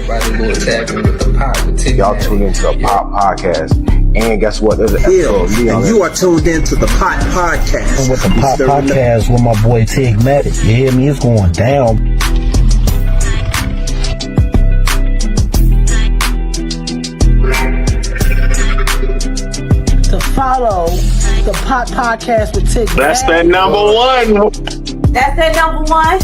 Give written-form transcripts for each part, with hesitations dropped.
everybody go tapping with the pop. Y'all tune into the Pop Podcast. And guess what? There's an episode of me on and you are tuned into the Pop Podcast. With the Pop Podcast with my boy Tigmatic. You hear me? It's going down. To follow the Pop Podcast with Tigmatic. That's that number one. That's that number one.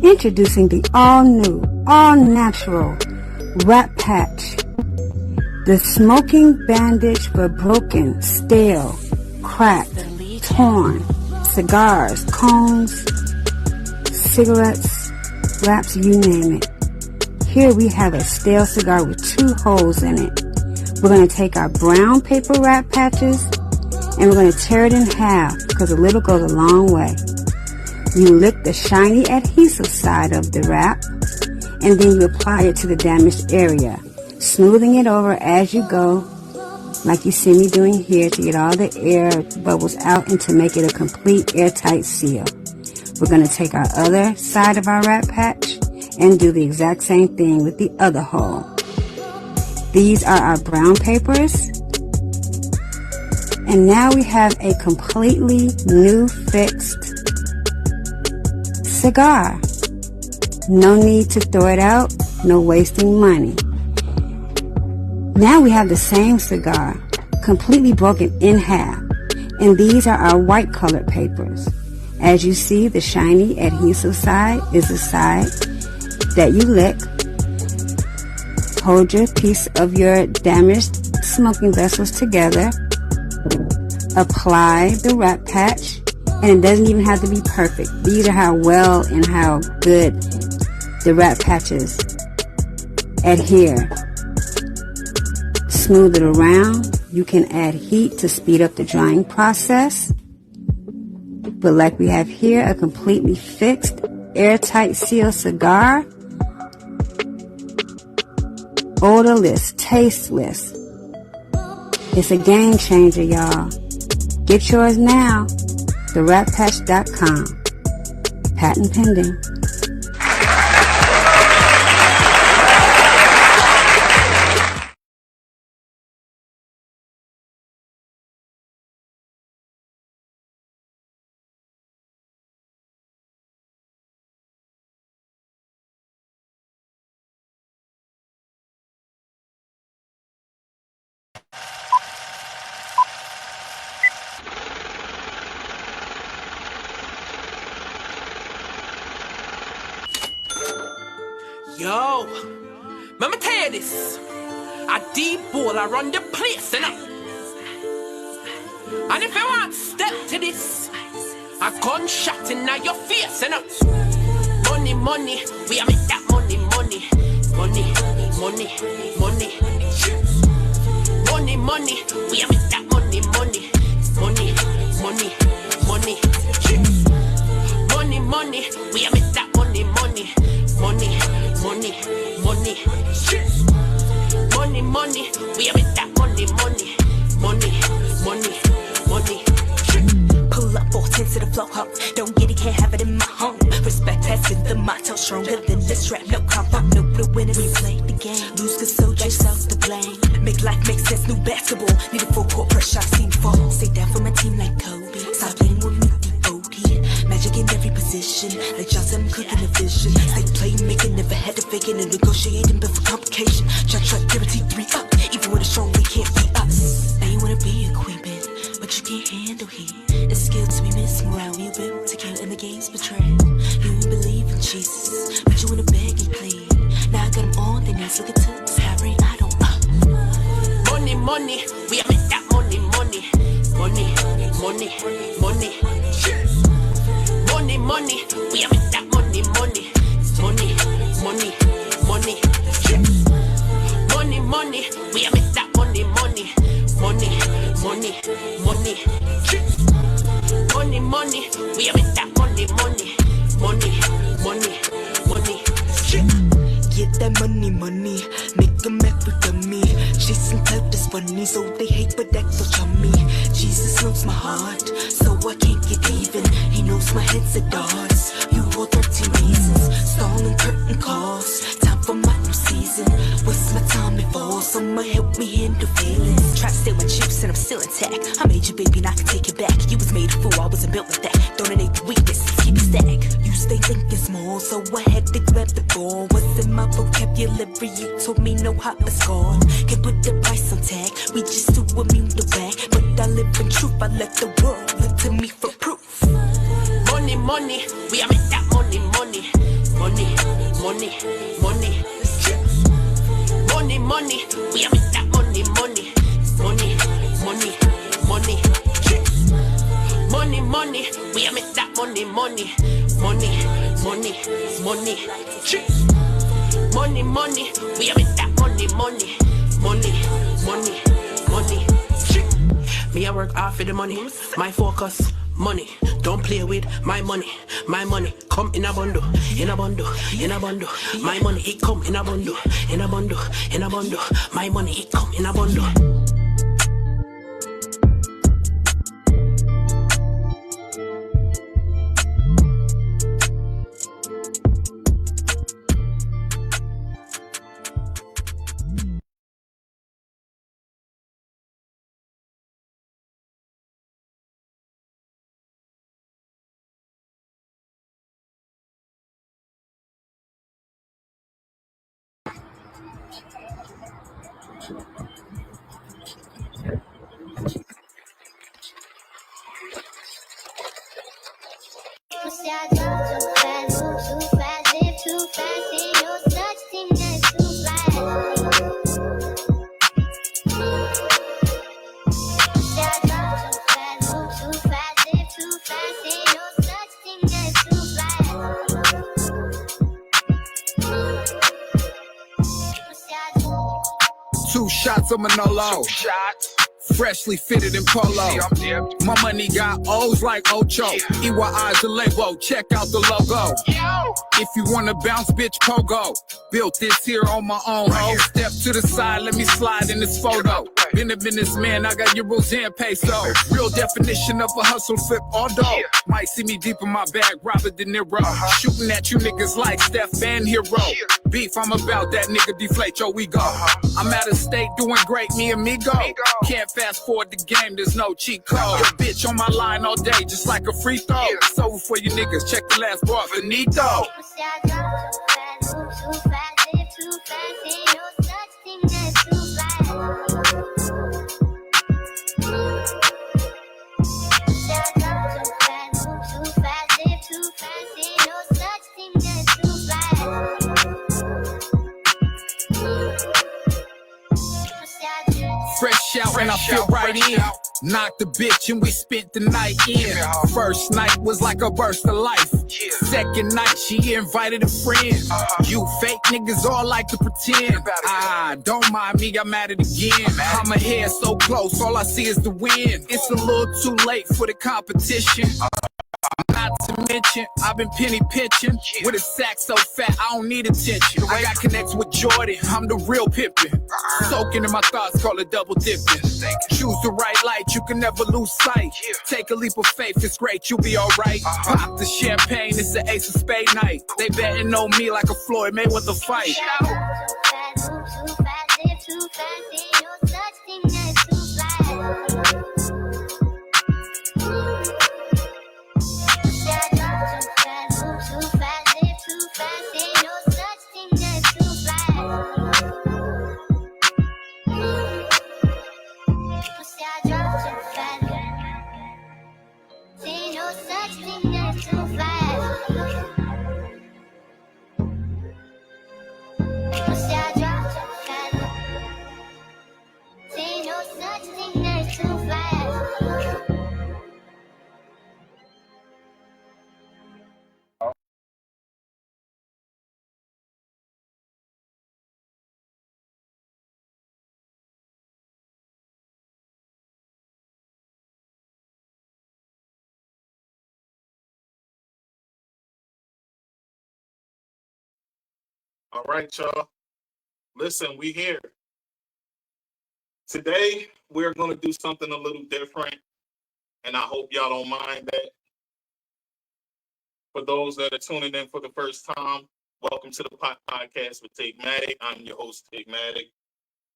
Introducing the all-new, all-natural Wrap Patch. The smoking bandage for broken, stale, cracked, torn cigars, cones, cigarettes, wraps, you name it. Here we have a stale cigar with 2 holes in it. We're going to take our brown paper wrap patches and we're going to tear it in half because a little goes a long way. You lick the shiny adhesive side of the wrap, and then you apply it to the damaged area, smoothing it over as you go, like you see me doing here, to get all the air bubbles out and to make it a complete airtight seal. We're going to take our other side of our wrap patch and do the exact same thing with the other hole. These are our brown papers, and now we have a completely new fixed cigar. No need to throw it out, no wasting money. Now we have the same cigar, completely broken in half, and these are our white colored papers. As you see, the shiny adhesive side is the side that you lick. Hold your piece of your damaged smoking vessels together. Apply the wrap patch. And it doesn't even have to be perfect. These are how well and how good the wrap patches adhere. Smooth it around. You can add heat to speed up the drying process. But like we have here, a completely fixed, airtight seal cigar. Odorless, tasteless. It's a game changer, y'all. Get yours now. TheWrapPatch.com. Patent pending. Yo, let me tell you this. I deep ball, I run the place, and if you want step to this, a gunshot in your face, money, money, we are make that money, money, money, money, money, money, money, we are make that money, money, money, money, money, money, money, we are make that money, money, money, money, money, money, money, we are with that money, money, money, money, money. Pull up 14 to the flow, ho. Don't get it, can't have it in my home. Respect has been the motto, stronger than this rap. No comfort, no blue winners. We play the game, lose cause so yourself to blame. Make life make sense, new basketball. Need a full court pressure, I've seen fall. Stay down for my team like Kobe. Stop playing with me, D.O.D. Magic in every position, like Johnson, I'm cooking a vision. Stay playmaking, never had to fake it and negotiating, but for complication. Try, guarantee 3 up. Even when it's strong, they can't be us. Now you wanna be a queen, but you can't handle heat. It's a skill to be missing around. We built to kill in the game's betrayal. You believe in Jesus, but you wanna beg and plead. Now I got them all, they need to look at the salary. I don't money, money, We are make that money, money, money, money, money. Money, money, we are make that money, money, money, money, money. Get that money, money, make them act with me. Chasing clout is funny, so they hate, but act so chummy. Jesus knows my heart, so I can't get even. He knows my head's a darts. You hold 13 reasons, stalling curtain calls. Time for my new season. What's my time before? Someone help me handle feelings. Try to stay with chips and I'm still intact. I made you, baby, and I can take it back. You was made a fool, I wasn't built like that. Donate the weakness, keep it stack. You stay thinking small, so I had to grab the ball. What's in my vocabulary? You told me no hot is gone. Can't put the price on tag. We just too immune to back. But I live in truth. I let the world look to me for proof. Money, money, we are make that money, money, money, money, money. Money, money, we are make that money, money, money, money, money. Money, money, we are make that money, money, money, money, money. Money, money, we are make that money, money, money, money, money. Me I work hard for the money, my focus, money. Don't play with my money. My money come in a bundle, in a bundle, in a bundle. My money it come in a bundle, in a bundle, in a bundle. My money it come in a bundle. Two shots of Manolo. Freshly fitted in polo. My money got O's like Ocho. EYI's the label. Check out the logo. If you wanna bounce, bitch, pogo. Built this here on my own. Ho. Step to the side, let me slide in this photo. Been a businessman, I got euros and peso. Real definition of a hustle flip all dough. Might see me deep in my bag, Robert De Niro. Shooting at you niggas like Steph Van Hero. Beef, I'm about that nigga, deflate your ego. I'm out of state doing great, me and me go. Can't fast forward the game, there's no cheat code. Your bitch on my line all day, just like a free throw. It's over for you niggas, check the last bar, finito. Fresh out and I feel right in. Knocked the bitch and we spent the night in. First night was like a burst of life. Second night she invited a friend. You fake niggas all like to pretend. Don't mind me, I'm at it again. I'm ahead so close, all I see is the wind. It's a little too late for the competition. Not to mention, I've been penny pitching with a sack so fat I don't need attention. I got connects with Jordan, I'm the real pimpin'. Soaking in my thoughts, call it double dipping. Choose the right light, you can never lose sight. Take a leap of faith, it's great, you'll be alright. Pop the champagne, it's the ace of spade night. They betting on me like a Floyd Mayweather fight. All right, y'all. Listen, we here. Today, we're going to do something a little different, and I hope y'all don't mind that. For those that are tuning in for the first time, welcome to the podcast with Tigmatic. I'm your host, Tigmatic.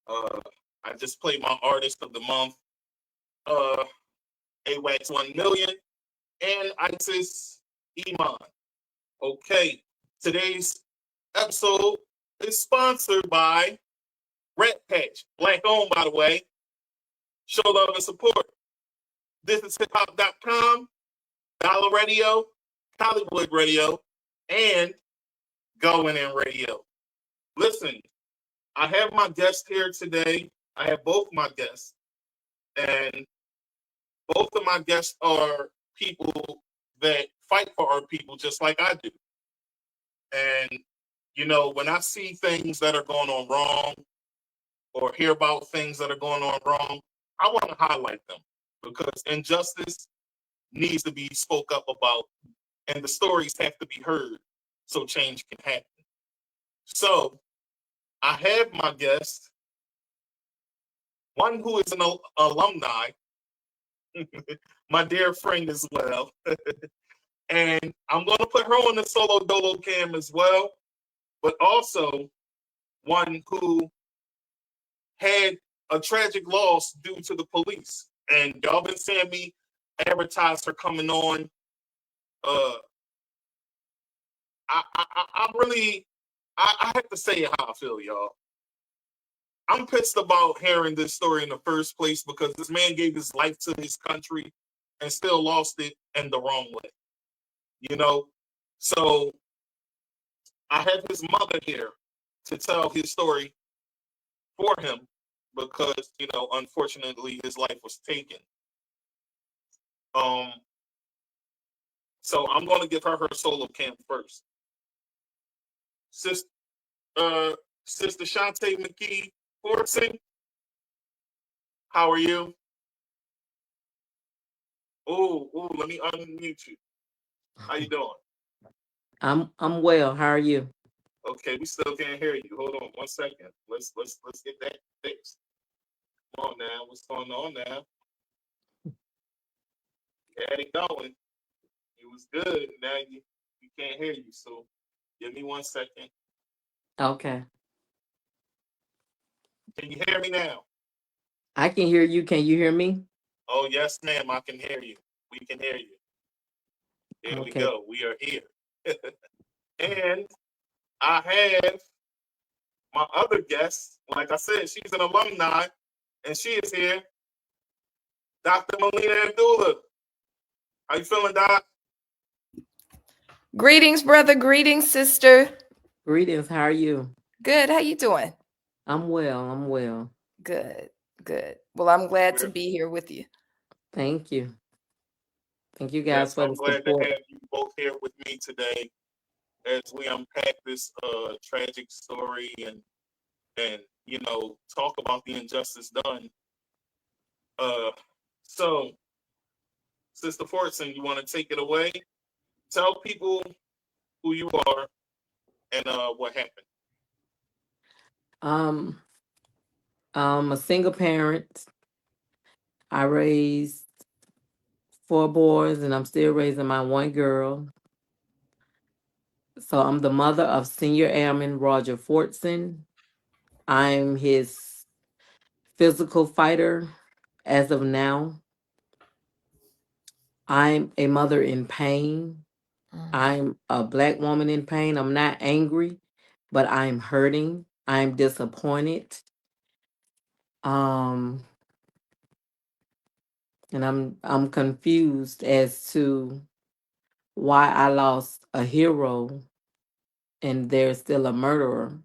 I just played my artist of the month, AWAX 1 Million, and ISIS Iman. Okay, today's episode is sponsored by Red Patch, Black owned, by the way. Show love and support. This is hiphop.com, Dollar Radio, Hollywood Radio, and Going In Radio. Listen, I have my guest here today. I have both my guests, and both of my guests are people that fight for our people just like I do. And, you know, when I see things that are going on wrong or hear about things that are going on wrong, I want to highlight them because injustice needs to be spoke up about and the stories have to be heard so change can happen. So I have my guest, one who is an alumni, my dear friend as well. And I'm going to put her on the solo dolo cam as well, but also one who had a tragic loss due to the police. And y'all been seeing me advertise her coming on. I have to say how I feel, y'all. I'm pissed about hearing this story in the first place because this man gave his life to his country and still lost it in the wrong way. You know? So I have his mother here to tell his story for him because, you know, unfortunately his life was taken. So I'm going to give her solo cam first. Sister Chantemekki Fortson, how are you? Oh, let me unmute you. How you doing? I'm well. How are you? Okay, we still can't hear you. Hold on 1 second. Let's get that fixed. Come on now. What's going on now? Had it going. It was good. Now we can't hear you. So give me 1 second. Okay. Can you hear me now? I can hear you. Can you hear me? Oh, yes, ma'am. I can hear you. We can hear you. There we go. We are here. And I have my other guest. Like I said, she's an alumni, and she is here. Dr.Melina Abdullah. How you feeling, Doc? Greetings, brother. Greetings, sister. Greetings. How are you? Good. How you doing? I'm well. Good. Well, I'm glad to be here with you. Thank you. Thank you guys for the support. I'm glad to have you both here with me today as we unpack this tragic story and you know talk about the injustice done. So, Sister Fortson, you want to take it away? Tell people who you are and what happened. I'm a single parent. I raised 4 boys and I'm still raising my 1 girl. So I'm the mother of Senior Airman Roger Fortson. I'm his physical fighter as of now. I'm a mother in pain. I'm a Black woman in pain. I'm not angry, but I'm hurting. I'm disappointed. And I'm confused as to why I lost a hero and there's still a murderer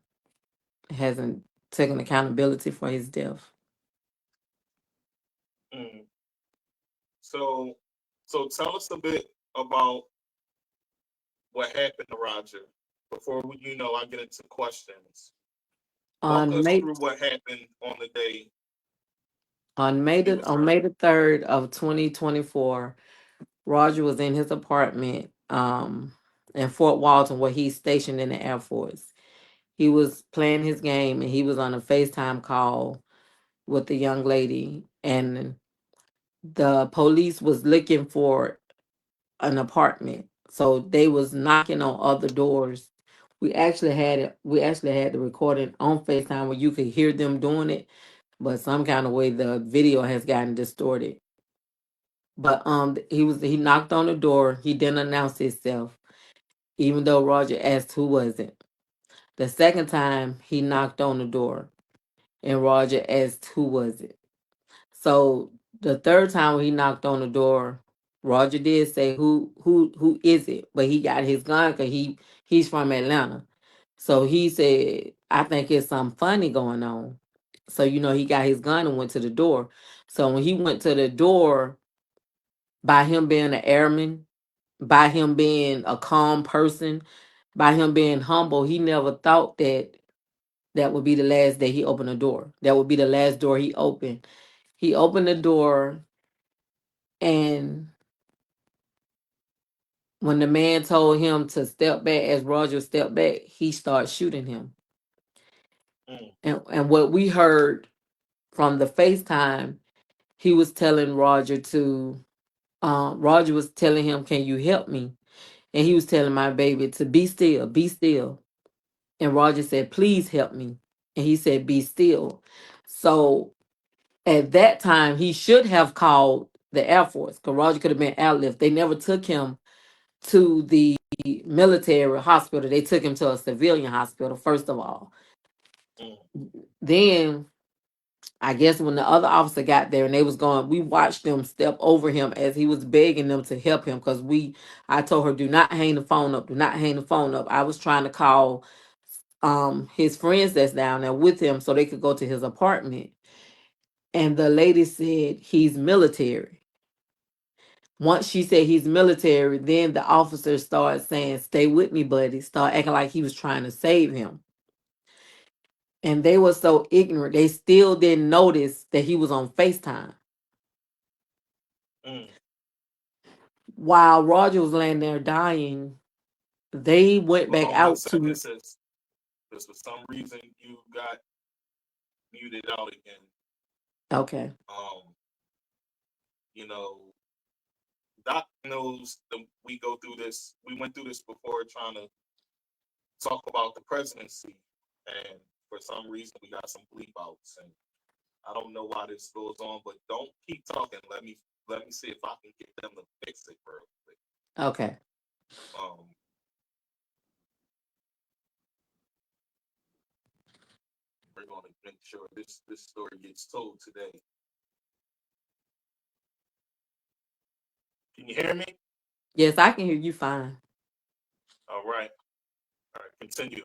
hasn't taken accountability for his death. So tell us a bit about what happened to Roger before I get into questions. Walk us through what happened on the day. On May the 3rd of 2024, Roger was in his apartment in Fort Walton where he's stationed in the Air Force. He was playing his game and he was on a FaceTime call with the young lady, and the police was looking for an apartment. So they was knocking on other doors. We actually had the recording on FaceTime where you could hear them doing it, but some kind of way the video has gotten distorted. But he knocked on the door. He didn't announce himself, even though Roger asked who was it. The second time he knocked on the door and Roger asked who was it. So the third time when he knocked on the door, Roger did say who is it? But he got his gun because he's from Atlanta. So he said, I think it's something funny going on. So he got his gun and went to the door. So when he went to the door, by him being an airman, by him being a calm person, by him being humble, he never thought that would be the last day he opened the door. That would be the last door he opened. He opened the door, and when the man told him to step back, as Roger stepped back, he started shooting him. And what we heard from the FaceTime, he was telling Roger Roger was telling him, can you help me? And he was telling my baby to be still, be still. And Roger said, please help me. And he said, be still. So at that time, he should have called the Air Force because Roger could have been airlift. They never took him to the military hospital. They took him to a civilian hospital, first of all. Then I guess when the other officer got there and they was going, we watched them step over him as he was begging them to help him because I told her, do not hang the phone up, do not hang the phone up. I was trying to call his friends that's down there with him so they could go to his apartment. And the lady said he's military. Once she said he's military, then the officer started saying, stay with me, buddy. Start acting like he was trying to save him. And they were so ignorant, they still didn't notice that he was on FaceTime. While Roger was laying there dying, they went back out to. Because for some reason you got muted out again. Okay. Doc knows that we go through this. We went through this before trying to talk about the presidency, and for some reason we got some bleep outs, and I don't know why this goes on, but don't keep talking. Let me see if I can get them to fix it real quick. Okay. We're going to make sure this story gets told today. Can you hear me? Yes, I can hear you fine. All right. Continue.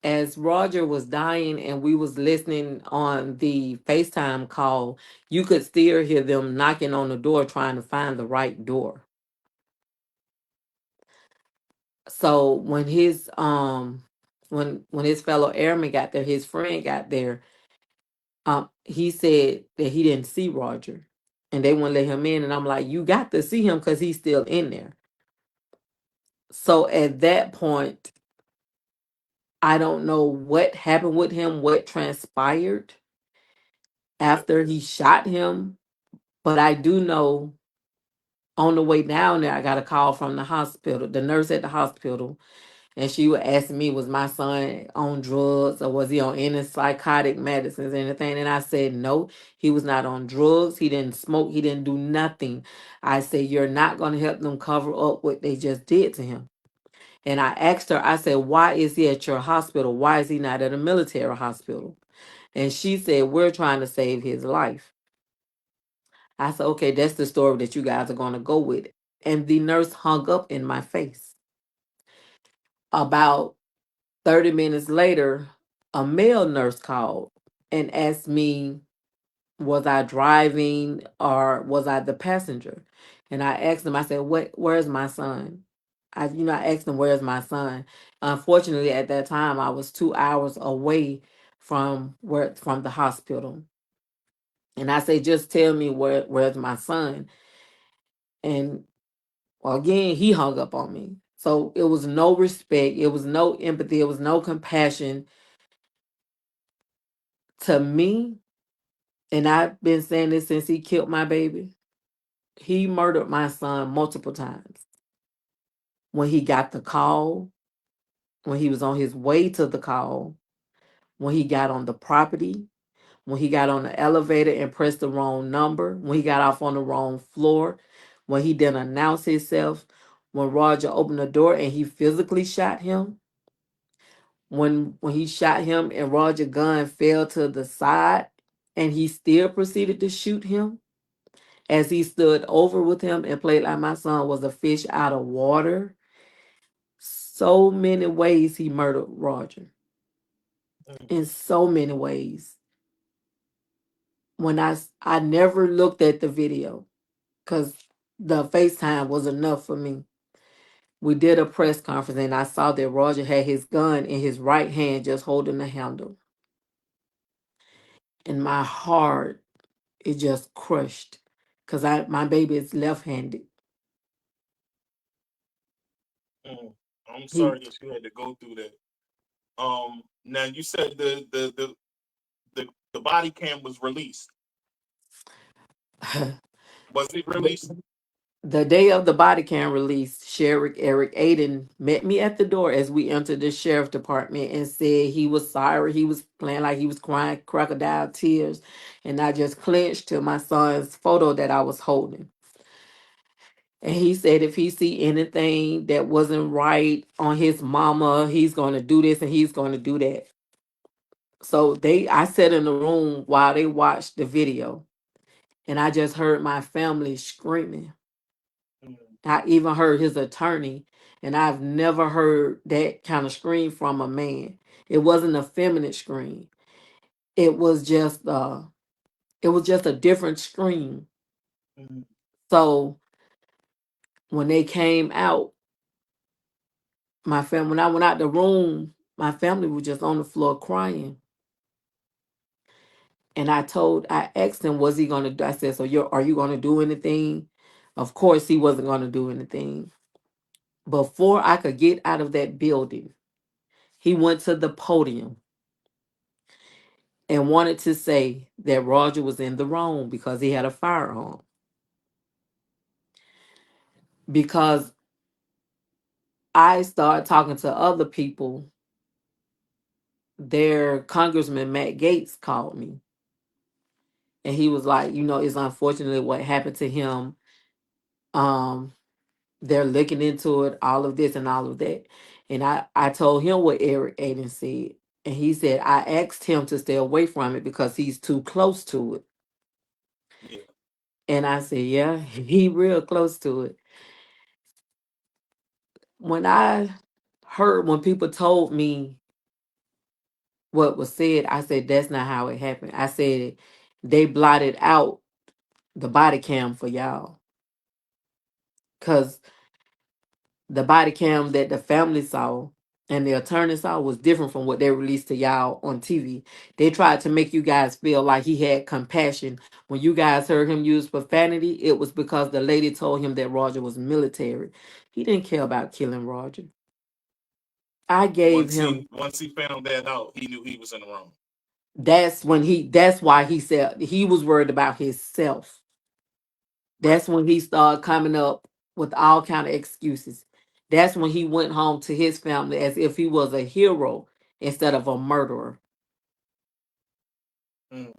As Roger was dying and we was listening on the FaceTime call, you could still hear them knocking on the door trying to find the right door. So when his when his fellow airman got there, his friend got there, he said that he didn't see Roger and they wouldn't let him in. And I'm like, you got to see him because he's still in there. So at that point, I don't know what happened with him, what transpired after he shot him, but I do know on the way down there, I got a call from the hospital, the nurse at the hospital, and she was asking me, was my son on drugs or was he on any psychotic medicines, anything? And I said, no, he was not on drugs. He didn't smoke. He didn't do nothing. I said, you're not going to help them cover up what they just did to him. And I asked her, I said, why is he at your hospital? Why is he not at a military hospital? And she said, we're trying to save his life. I said, okay, that's the story that you guys are going to go with. And the nurse hung up in my face. About 30 minutes later, a male nurse called and asked me, was I driving or was I the passenger? And I asked him, I said, where's my son? I asked him, where's my son? Unfortunately, at that time, I was 2 hours away from the hospital. And I say, just tell me where's my son. And again, he hung up on me. So it was no respect, it was no empathy, it was no compassion to me. And I've been saying this since he killed my baby. He murdered my son multiple times. When he got the call, when he was on his way to the call, when he got on the property, when he got on the elevator and pressed the wrong number, when he got off on the wrong floor, when he didn't announce himself, when Roger opened the door and he physically shot him, when he shot him and Roger gun fell to the side and he still proceeded to shoot him as he stood over with him and played like my son was a fish out of water. So many ways he murdered Roger. In so many ways. When I never looked at the video because the FaceTime was enough for me. We did a press conference and I saw that Roger had his gun in his right hand just holding the handle. And my heart, it just crushed because my baby is left-handed. I'm He sorry that you had to go through that. Now you said the body cam was released. Was it released? The day of the body cam release, Sheriff Eric Aiden met me at the door as we entered the sheriff department and said he was sorry. He was playing like he was crying crocodile tears. And I just clenched to my son's photo that I was holding. And he said if he see anything that wasn't right on his mama, he's going to do this and he's going to do that. So I sat in the room while they watched the video. And I just heard my family screaming. I even heard his attorney, and I've never heard that kind of scream from a man. It wasn't a feminine scream. It was just a different scream. So when they came out, when I went out the room, my family was just on the floor crying. And I asked him, was he gonna do? I said, so are you gonna do anything? Of course he wasn't gonna do anything. Before I could get out of that building, he went to the podium and wanted to say that Roger was in the wrong because he had a firearm. Because I started talking to other people, their Congressman Matt Gaetz called me. And he was like, it's unfortunately what happened to him. They're looking into it, all of this and all of that. And I told him what Eric Aiden said. And he said, I asked him to stay away from it because he's too close to it. Yeah. And I said, yeah, he real close to it. When I heard when people told me what was said, I said, that's not how it happened. I said, they blotted out the body cam for y'all. Because the body cam that the family saw and the attorney saw was different from what they released to y'all on TV. They tried to make you guys feel like he had compassion. When you guys heard him use profanity, it was because the lady told him that Roger was military. He didn't care about killing Roger. I gave him. Once he found that out, he knew he was in the wrong. That's why he said he was worried about himself. That's when he started coming up with all kind of excuses. That's when he went home to his family as if he was a hero instead of a murderer. And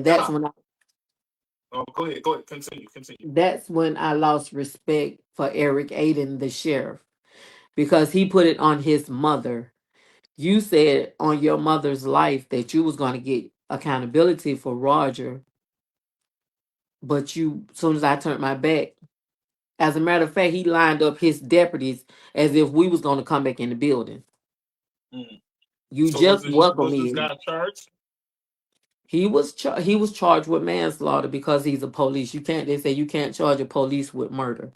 that's when go ahead, continue. that's when I lost respect for Eric Aiden, the sheriff, because he put it on his mother. You said on your mother's life that you was going to get accountability for Roger, but as soon as I turned my back, as a matter of fact, he lined up his deputies as if we was going to come back in the building. You So just welcome was this me. guy charged? He was charged with manslaughter because he's a police. They say you can't charge a police with murder.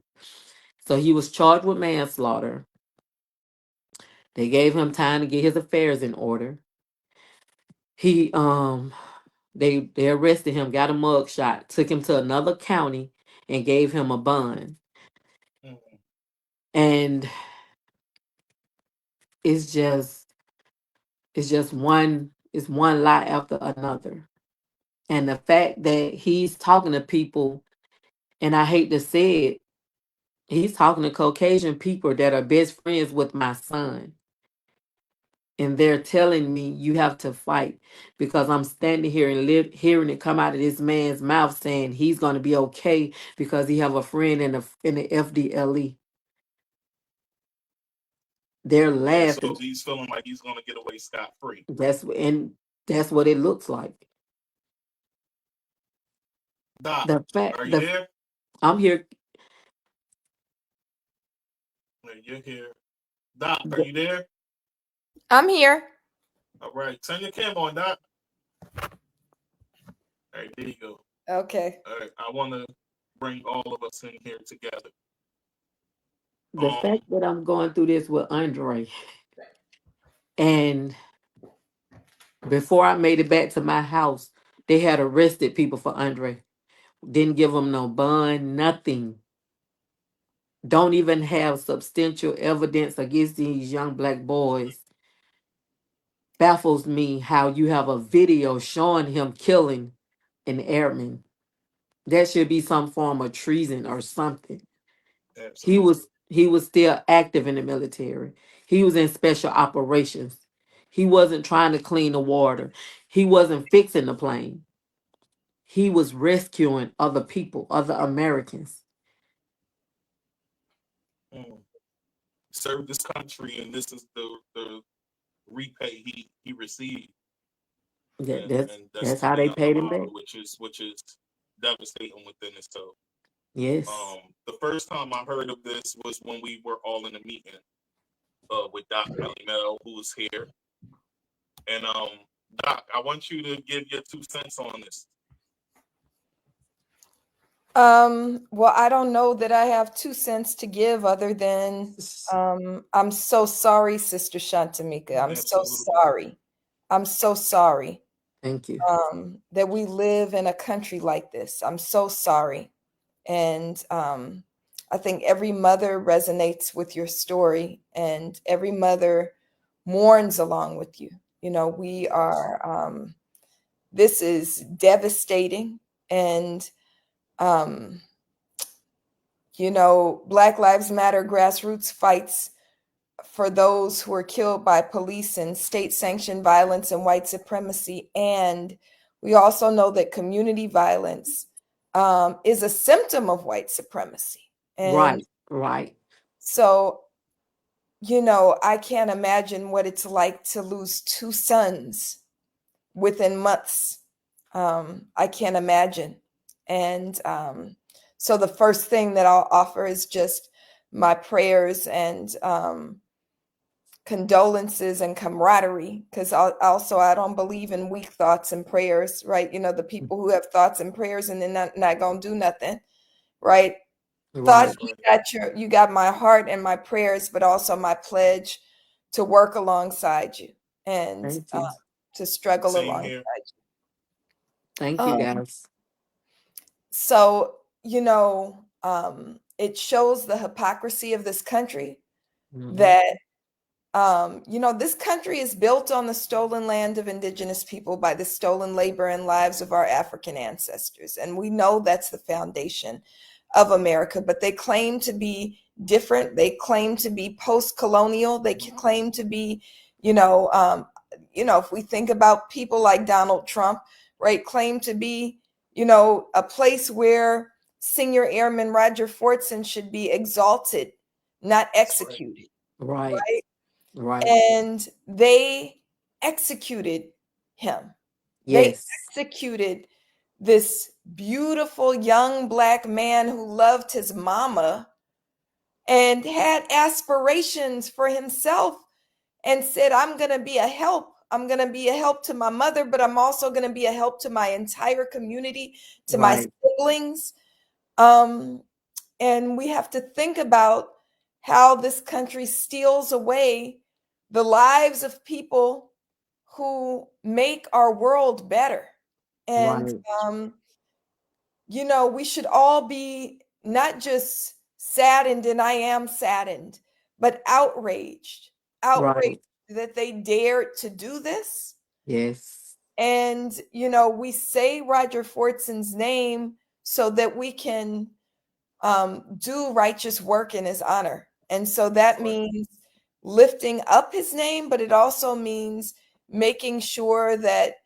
So he was charged with manslaughter. They gave him time to get his affairs in order. He they arrested him, got a mug shot, took him to another county and gave him a bond. And it's just one lie after another. And the fact that he's talking to people, and I hate to say it, he's talking to Caucasian people that are best friends with my son. And they're telling me you have to fight, because I'm standing here and hearing it come out of this man's mouth saying he's going to be okay because he have a friend in the FDLE. They're Yeah, so laughing. he's feeling like he's going to get away scot free. That's what it looks like. Doc, The fact are you there? I'm here. You're here. Doc, are you there? I'm here. All right, turn your camera on, Doc. All right, there you go. Okay. All right, I want to bring all of us in here together. The fact that I'm going through this with Andre, and before I made it back to my house, they had arrested people for Andre. Didn't give them no bond, nothing. Don't even have substantial evidence against these young black boys. Baffles me how you have a video showing him killing an airman. That should be some form of treason or something. Absolutely. He was still active in the military. He was in special operations. He wasn't trying to clean the water. He wasn't fixing the plane. He was rescuing other people, other Americans. Served this country, and this is the repay he received. That's how they paid him back. which is devastating within itself. Yes. The first time I heard of this was when we were all in a meeting with Dr.Melina, who was here. And Doc, I want you to give your 2 cents on this. Well, I don't know that I have 2 cents to give other than I'm so sorry, Sister Chantemekki. I'm so sorry. I'm so sorry. Thank you. That we live in a country like this. I'm so sorry. And I think every mother resonates with your story, and every mother mourns along with you. You know, we are, this is devastating. And, you know, Black Lives Matter Grassroots fights for those who are killed by police and state-sanctioned violence and white supremacy. And we also know that community violence is a symptom of white supremacy. And right. So, you know, I can't imagine what it's like to lose 2 sons within months. I can't imagine. And so the first thing that I'll offer is just my prayers and condolences and camaraderie, because I don't believe in weak thoughts and prayers, right? You know, the people who have thoughts and prayers and then not gonna do nothing, right? Thought you got my heart and my prayers, but also my pledge to work alongside you and to struggle alongside you. Thank you, guys. So, you know, it shows the hypocrisy of this country that, you know, this country is built on the stolen land of indigenous people by the stolen labor and lives of our African ancestors. And we know that's the foundation of America, but they claim to be different. They claim to be post-colonial. They claim to be, you know, if we think about people like Donald Trump, right, claim to be, you know, a place where Senior Airman Roger Fortson should be exalted, not executed. Right. And they executed him. Yes. They executed this beautiful young Black man who loved his mama and had aspirations for himself and said, I'm going to be a help. I'm going to be a help to my mother, but I'm also going to be a help to my entire community, to my siblings. And we have to think about how this country steals away the lives of people who make our world better. And, you know, we should all be not just saddened, and I am saddened, but outraged Right. that they dared to do this. Yes. And, you know, we say Roger Fortson's name so that we can do righteous work in his honor. And so that means lifting up his name, but it also means making sure that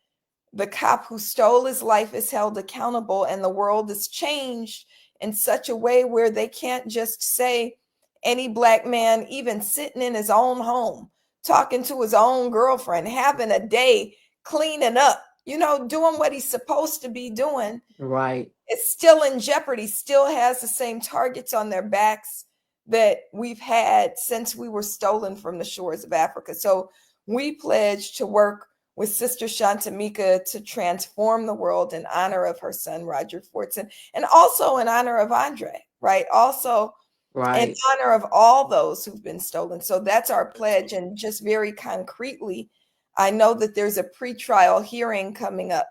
the cop who stole his life is held accountable and the world is changed in such a way where they can't just say any Black man, even sitting in his own home, talking to his own girlfriend, having a day, cleaning up, you know, doing what he's supposed to be doing. Right. It's still in jeopardy, still has the same targets on their backs that we've had since we were stolen from the shores of Africa. So we pledge to work with Sister Chantemekki to transform the world in honor of her son, Roger Fortson, and also in honor of Andre, right? Also in honor of all those who've been stolen. So that's our pledge. And just very concretely, I know that there's a pretrial hearing coming up.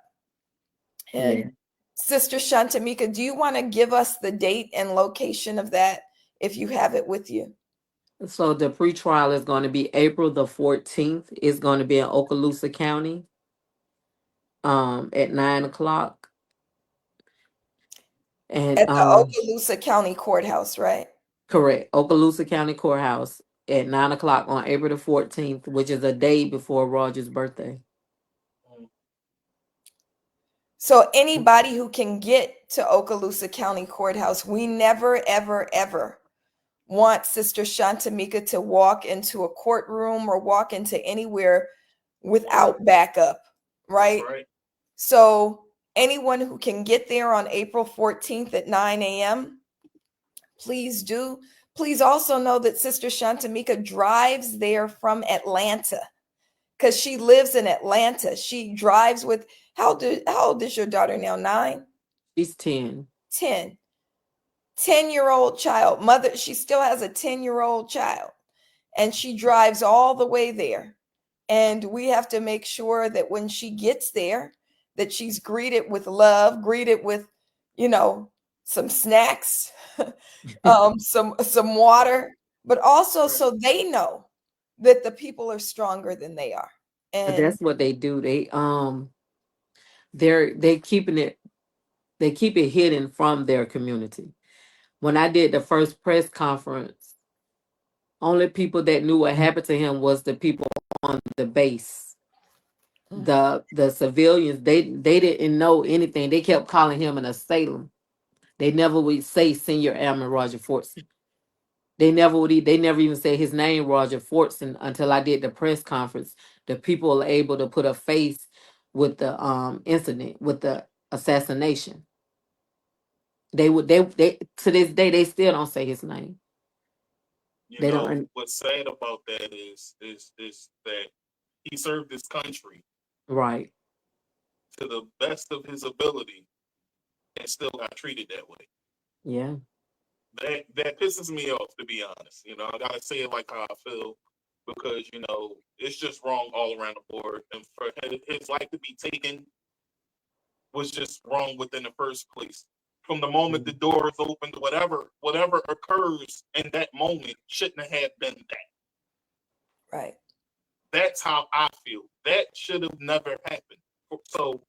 And Sister Chantemekki, do you want to give us the date and location of that if you have it with you? So the pretrial is going to be April the 14th. It's going to be in Okaloosa County at 9:00. And at the Okaloosa County Courthouse, right? Correct. Okaloosa County Courthouse at 9:00 on April the 14th, which is a day before Roger's birthday. So anybody who can get to Okaloosa County Courthouse, we never, ever, ever want Sister Chantemekki to walk into a courtroom or walk into anywhere without backup, right? So anyone who can get there on April 14th at 9 a.m., please do. Please also know that Sister Chantemekki drives there from Atlanta because she lives in Atlanta. She drives with, how old is your daughter now? 9? She's 10. 10. 10-year-old child. Mother, she still has a 10-year-old child. And she drives all the way there. And we have to make sure that when she gets there, that she's greeted with love, greeted with, you know, some snacks, some water, but also so they know that the people are stronger than they are. And that's what they do. They keep it hidden from their community. When I did the first press conference, only people that knew what happened to him was the people on the base. The civilians, they didn't know anything. They kept calling him an assailant. They never would say Senior Airman Roger Fortson. They never even say his name, Roger Fortson, until I did the press conference. The people were able to put a face with the incident, with the assassination. They to this day they still don't say his name. You know what's sad about that is that he served his country right to the best of his ability and still got treated that way. Yeah. That pisses me off, to be honest. You know, I gotta say it like how I feel, because you know it's just wrong all around the board, and for his life to be taken was just wrong within the first place. From the moment the door is opened, whatever occurs in that moment shouldn't have been that. Right. That's how I feel. That should have never happened. So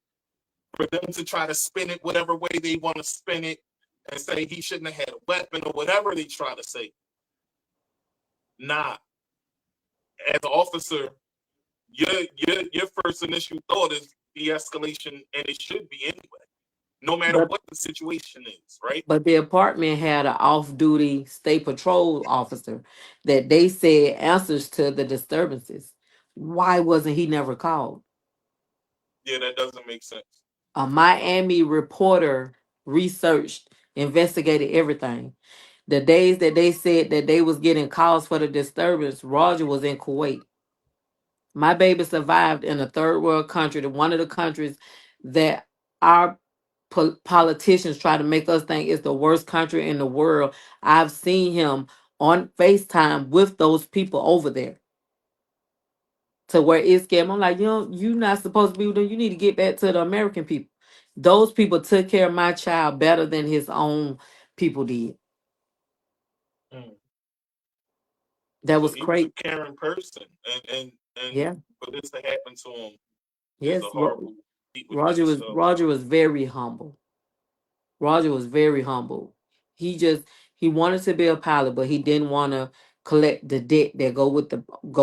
for them to try to spin it whatever way they want to spin it and say he shouldn't have had a weapon or whatever they try to say. Nah. As an officer, your first initial thought is de-escalation, and it should be anyway. No matter what the situation is, right? But the apartment had an off-duty state patrol officer that they said answers to the disturbances. Why wasn't he never called? Yeah, that doesn't make sense. A Miami reporter researched, investigated everything. The days that they said that they was getting calls for the disturbance, Roger was in Kuwait. My baby survived in a third world country, one of the countries that our politicians try to make us think is the worst country in the world. I've seen him on FaceTime with those people over there. To where it's scary. I'm like, you're not supposed to be there. You need to get back to the American people. Those people took care of my child better than his own people did. That So was he was a crazy. caring person, and Yeah. for this to happen to him is a Yes. horrible beat with this. So Roger was very humble. Roger was very humble. He wanted to be a pilot, but he didn't want to collect the debt that go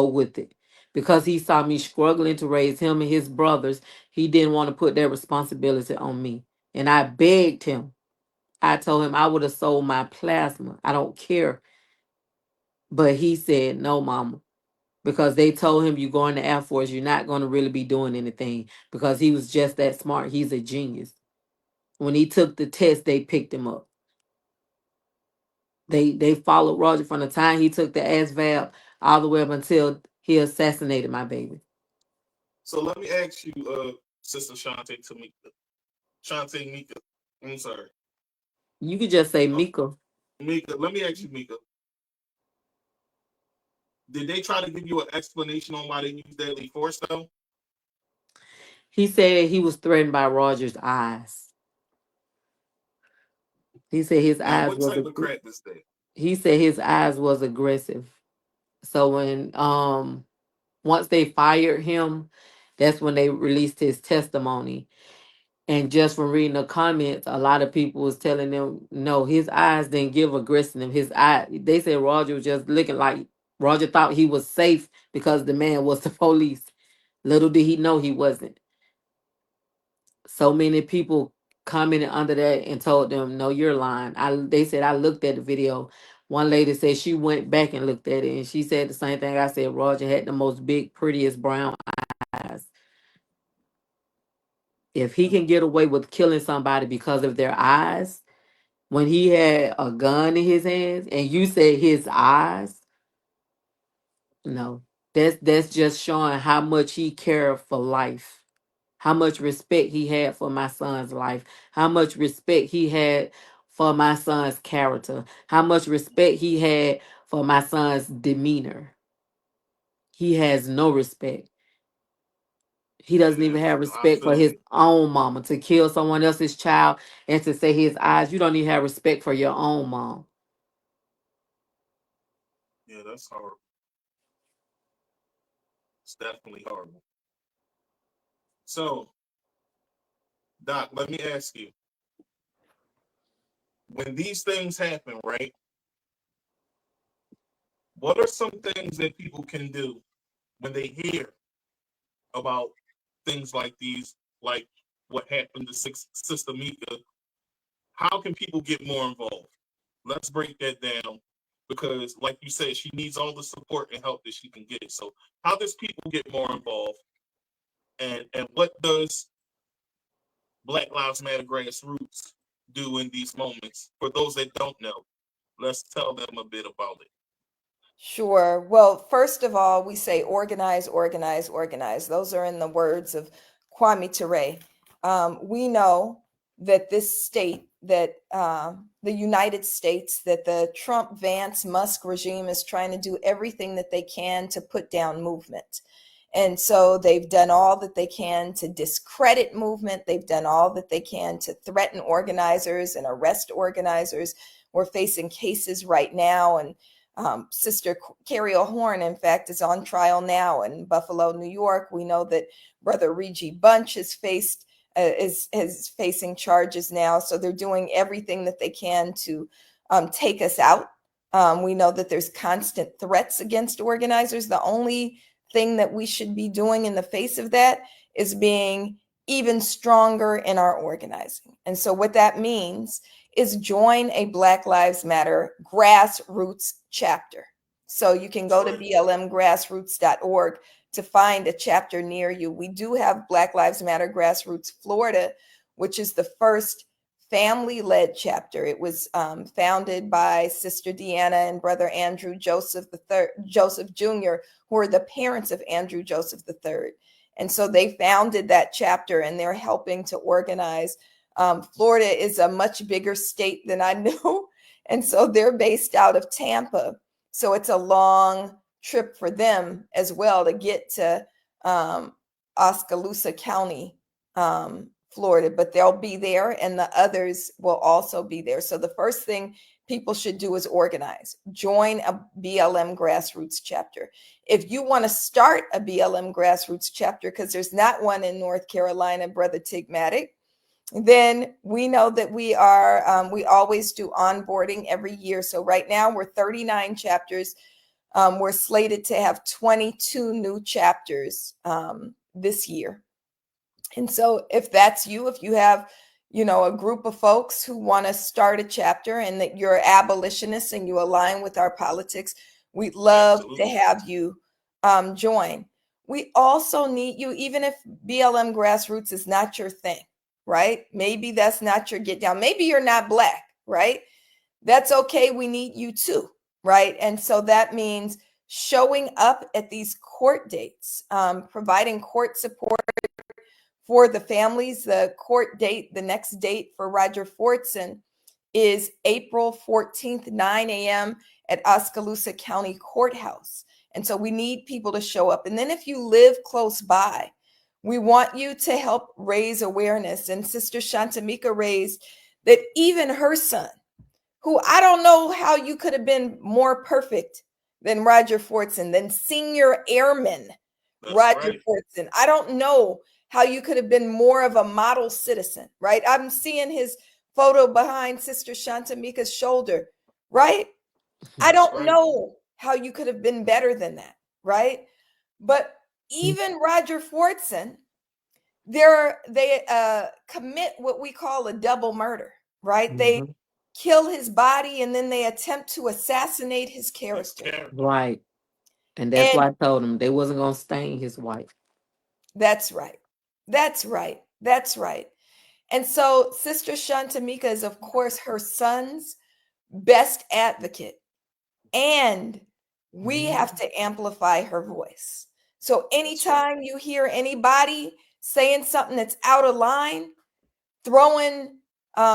with it. Because he saw me struggling to raise him and his brothers, he didn't want to put that responsibility on me. And I begged him. I told him I would have sold my plasma. I don't care. But he said, no, mama. Because they told him, you go in the Air Force, you're not going to really be doing anything. Because he was just that smart. He's a genius. When he took the test, they picked him up. They followed Roger from the time he took the ASVAB all the way up until he assassinated my baby. So let me ask you, Sister Shante Mika. I'm sorry. You could just say Mika. Mika, let me ask you, Mika. Did they try to give you an explanation on why they used deadly force, though? He said he was threatened by Roger's eyes. He said his Now, eyes what was type of crap is that? he said his eyes was aggressive. So when once they fired him, that's when they released his testimony. And just from reading the comments, a lot of people was telling them, no, his eyes didn't give aggression. They said Roger was just looking like Roger thought he was safe because the man was the police. Little did he know he wasn't. So many people commented under that and told them, no, you're lying. They said, I looked at the video. One lady said she went back and looked at it, and she said the same thing I said. Roger had the most big, prettiest brown eyes. If he can get away with killing somebody because of their eyes, when he had a gun in his hands and you said his eyes, no. That's just showing how much he cared for life. How much respect he had for my son's life, how much respect he had for my son's character, how much respect he had for my son's demeanor. He has no respect. He doesn't even have I respect for feel his you. own mama. To kill someone else's child and to say his eyes, you don't even have respect for your own mom. Yeah, that's horrible. It's definitely horrible. So, Doc, let me ask you. When these things happen, right? What are some things that people can do when they hear about things like these, like what happened to Sister Mika? How can people get more involved? Let's break that down because, like you said, she needs all the support and help that she can get. So, how does people get more involved, and what does Black Lives Matter Grassroots do in these moments? For those that don't know, let's tell them a bit about it. Sure. Well, first of all, we say organize, organize, organize. Those are in the words of Kwame Ture. We know that this state, that the United States, that the Trump, Vance, Musk regime is trying to do everything that they can to put down movement. And so they've done all that they can to discredit movement. They've done all that they can to threaten organizers and arrest organizers. We're facing cases right now, and Sister Carrie O'Horn, in fact, is on trial now in Buffalo, New York. We know that Brother Reggie Bunch is facing charges now. So they're doing everything that they can to take us out. We know that there's constant threats against organizers. The only thing that we should be doing in the face of that is being even stronger in our organizing. And so what that means is join a Black Lives Matter grassroots chapter. So you can go to blmgrassroots.org to find a chapter near you. We do have Black Lives Matter Grassroots Florida, which is the first family-led chapter. It was founded by Sister Deanna and Brother Andrew Joseph Jr., who are the parents of Andrew Joseph III. And so they founded that chapter, and they're helping to organize. Florida is a much bigger state than I knew. And so they're based out of Tampa. So it's a long trip for them as well to get to Oskaloosa County, Florida, but they'll be there and the others will also be there. So the first thing people should do is organize. Join a BLM grassroots chapter. If you want to start a BLM grassroots chapter, because there's not one in North Carolina, Brother Tigmatic, then we know that we always do onboarding every year. So right now we're 39 chapters. We're slated to have 22 new chapters this year. And so if that's you, if you have, a group of folks who want to start a chapter and that you're abolitionists and you align with our politics, we'd love to have you join. We also need you, even if BLM grassroots is not your thing, right? Maybe that's not your get down. Maybe you're not Black, right? That's okay. We need you too, right? And so that means showing up at these court dates, providing court support for the families. The court date, the next date for Roger Fortson is April 14th, 9 a.m. at Oskaloosa County Courthouse. And so we need people to show up. And then if you live close by, we want you to help raise awareness. And Sister Chantemekki raised that even her son, who I don't know how you could have been more perfect than Roger Fortson, than Senior Airman Roger Fortson. I don't know how you could have been more of a model citizen, right? I'm seeing his photo behind Sister Chantemekki's shoulder, right? I don't know how you could have been better than that, right? But even Roger Fortson, they commit what we call a double murder, right? They kill his body and then they attempt to assassinate his character. Right. And that's why I told him they wasn't going to stain his wife. That's right. That's right. That's right. And so Sister Chantemekki is, of course, her son's best advocate. And we have to amplify her voice. So anytime you hear anybody saying something that's out of line, throwing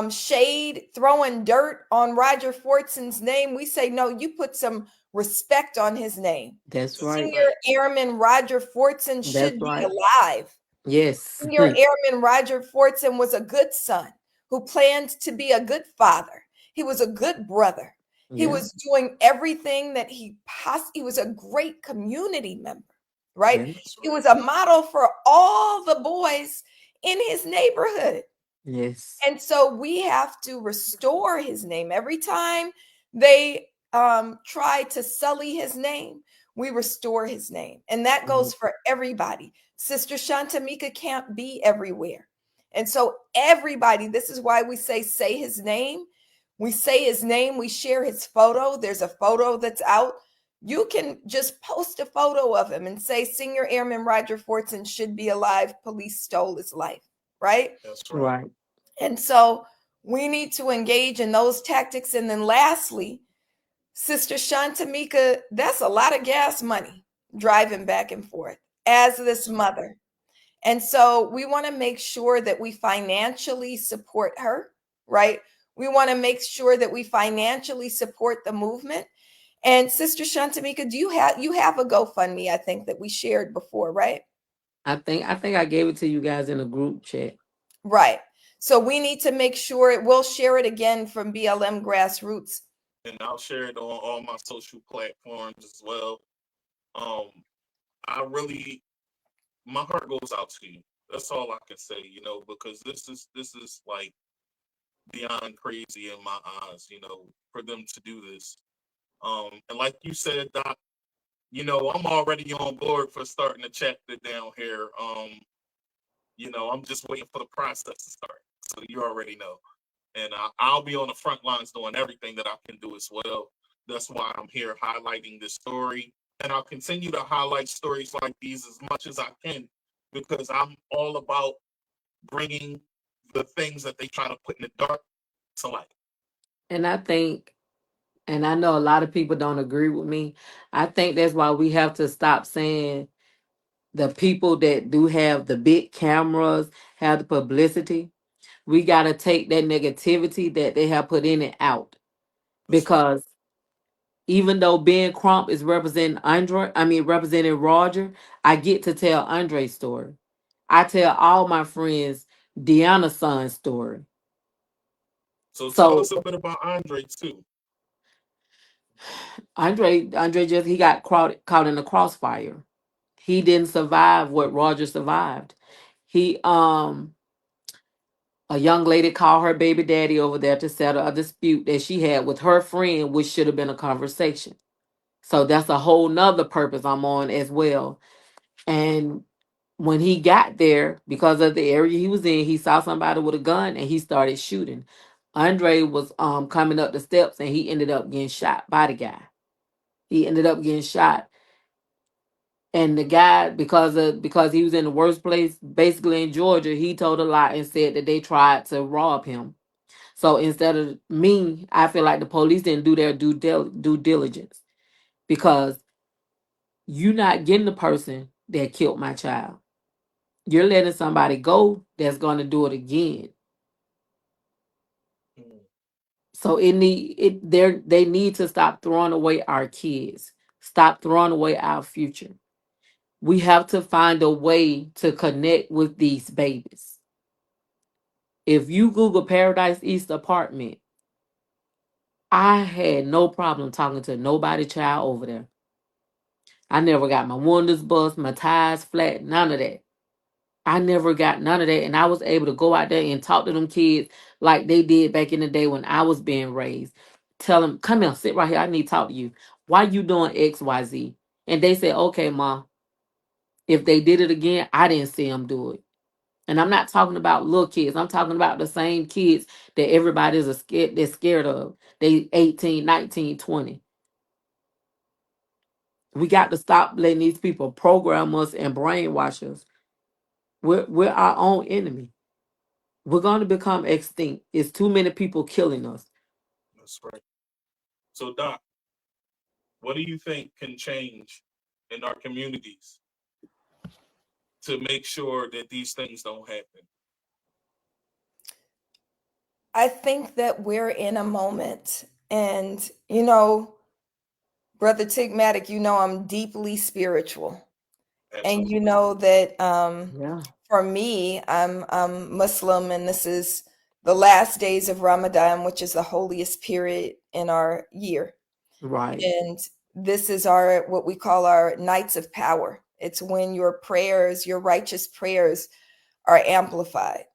shade, throwing dirt on Roger Fortson's name, we say, no, you put some respect on his name. That's right. Senior Airman Roger Fortson should be alive. Yes. Senior Airman Roger Fortson was a good son who planned to be a good father. He was a good brother. He was doing everything that he was a great community member, right? Yes. He was a model for all the boys in his neighborhood. Yes. And so we have to restore his name. Every time they try to sully his name, we restore his name. And that goes for everybody. Sister Chantemekki can't be everywhere. And so everybody, this is why we say his name. We say his name, we share his photo. There's a photo that's out. You can just post a photo of him and say, Senior Airman Roger Fortson should be alive. Police stole his life, right? That's right. And so we need to engage in those tactics. And then lastly, Sister Chantemekki, that's a lot of gas money driving back and forth as this mother. And so we want to make sure that we financially support her, right? We want to make sure that we financially support the movement. And Sister Chantemekki, you have a GoFundMe, I think, that we shared before, right? I think I gave it to you guys in a group chat. Right. So we need to make sure we'll share it again from BLM Grassroots. And I'll share it on all my social platforms as well. My heart goes out to you. That's all I can say, because this is like beyond crazy in my eyes, for them to do this. And like you said, Doc, I'm already on board for starting the chapter down here. I'm just waiting for the process to start. So you already know. And I'll be on the front lines doing everything that I can do as well. That's why I'm here highlighting this story. And I'll continue to highlight stories like these as much as I can, because I'm all about bringing the things that they try to put in the dark to light. And I think, and I know a lot of people don't agree with me, I think that's why we have to stop saying the people that do have the big cameras, have the publicity. We got to take that negativity that they have put in it out. Because even though Ben Crump is representing Roger, I get to tell Andre's story. I tell all my friends Deanna's son's story. So tell So us a bit about Andre too. Andre just he got caught in the crossfire. He didn't survive what Roger survived. He a young lady called her baby daddy over there to settle a dispute that she had with her friend, which should have been a conversation. So that's a whole nother purpose I'm on as well. And when he got there, because of the area he was in, he saw somebody with a gun and he started shooting. Andre was coming up the steps and he ended up getting shot by the guy. He ended up getting shot. And the guy, because he was in the worst place, basically in Georgia, he told a lie and said that they tried to rob him. So instead of me, I feel like the police didn't do their due diligence, because you're not getting the person that killed my child. You're letting somebody go that's going to do it again. So they need to stop throwing away our kids. Stop throwing away our future. We have to find a way to connect with these babies. If you Google Paradise East apartment, I had no problem talking to nobody child over there. I never got my windows bust, my tires flat, none of that. I never got none of that. And I was able to go out there and talk to them kids like they did back in the day when I was being raised. Tell them, come here, sit right here. I need to talk to you. Why you doing X, Y, Z? And they said, okay, Mom. If they did it again, I didn't see them do it. And I'm not talking about little kids. I'm talking about the same kids that everybody's scared of. They 18, 19, 20. We got to stop letting these people program us and brainwash us. We're our own enemy. We're going to become extinct. It's too many people killing us. That's right. So Doc, what do you think can change in our communities to make sure that these things don't happen? I think that we're in a moment, and Brother Tigmatic, I'm deeply spiritual. Absolutely. And you know that Yeah. for me, I'm Muslim, and this is the last days of Ramadan, which is the holiest period in our year. Right. And this is what we call our nights of power. It's when your prayers, your righteous prayers, are amplified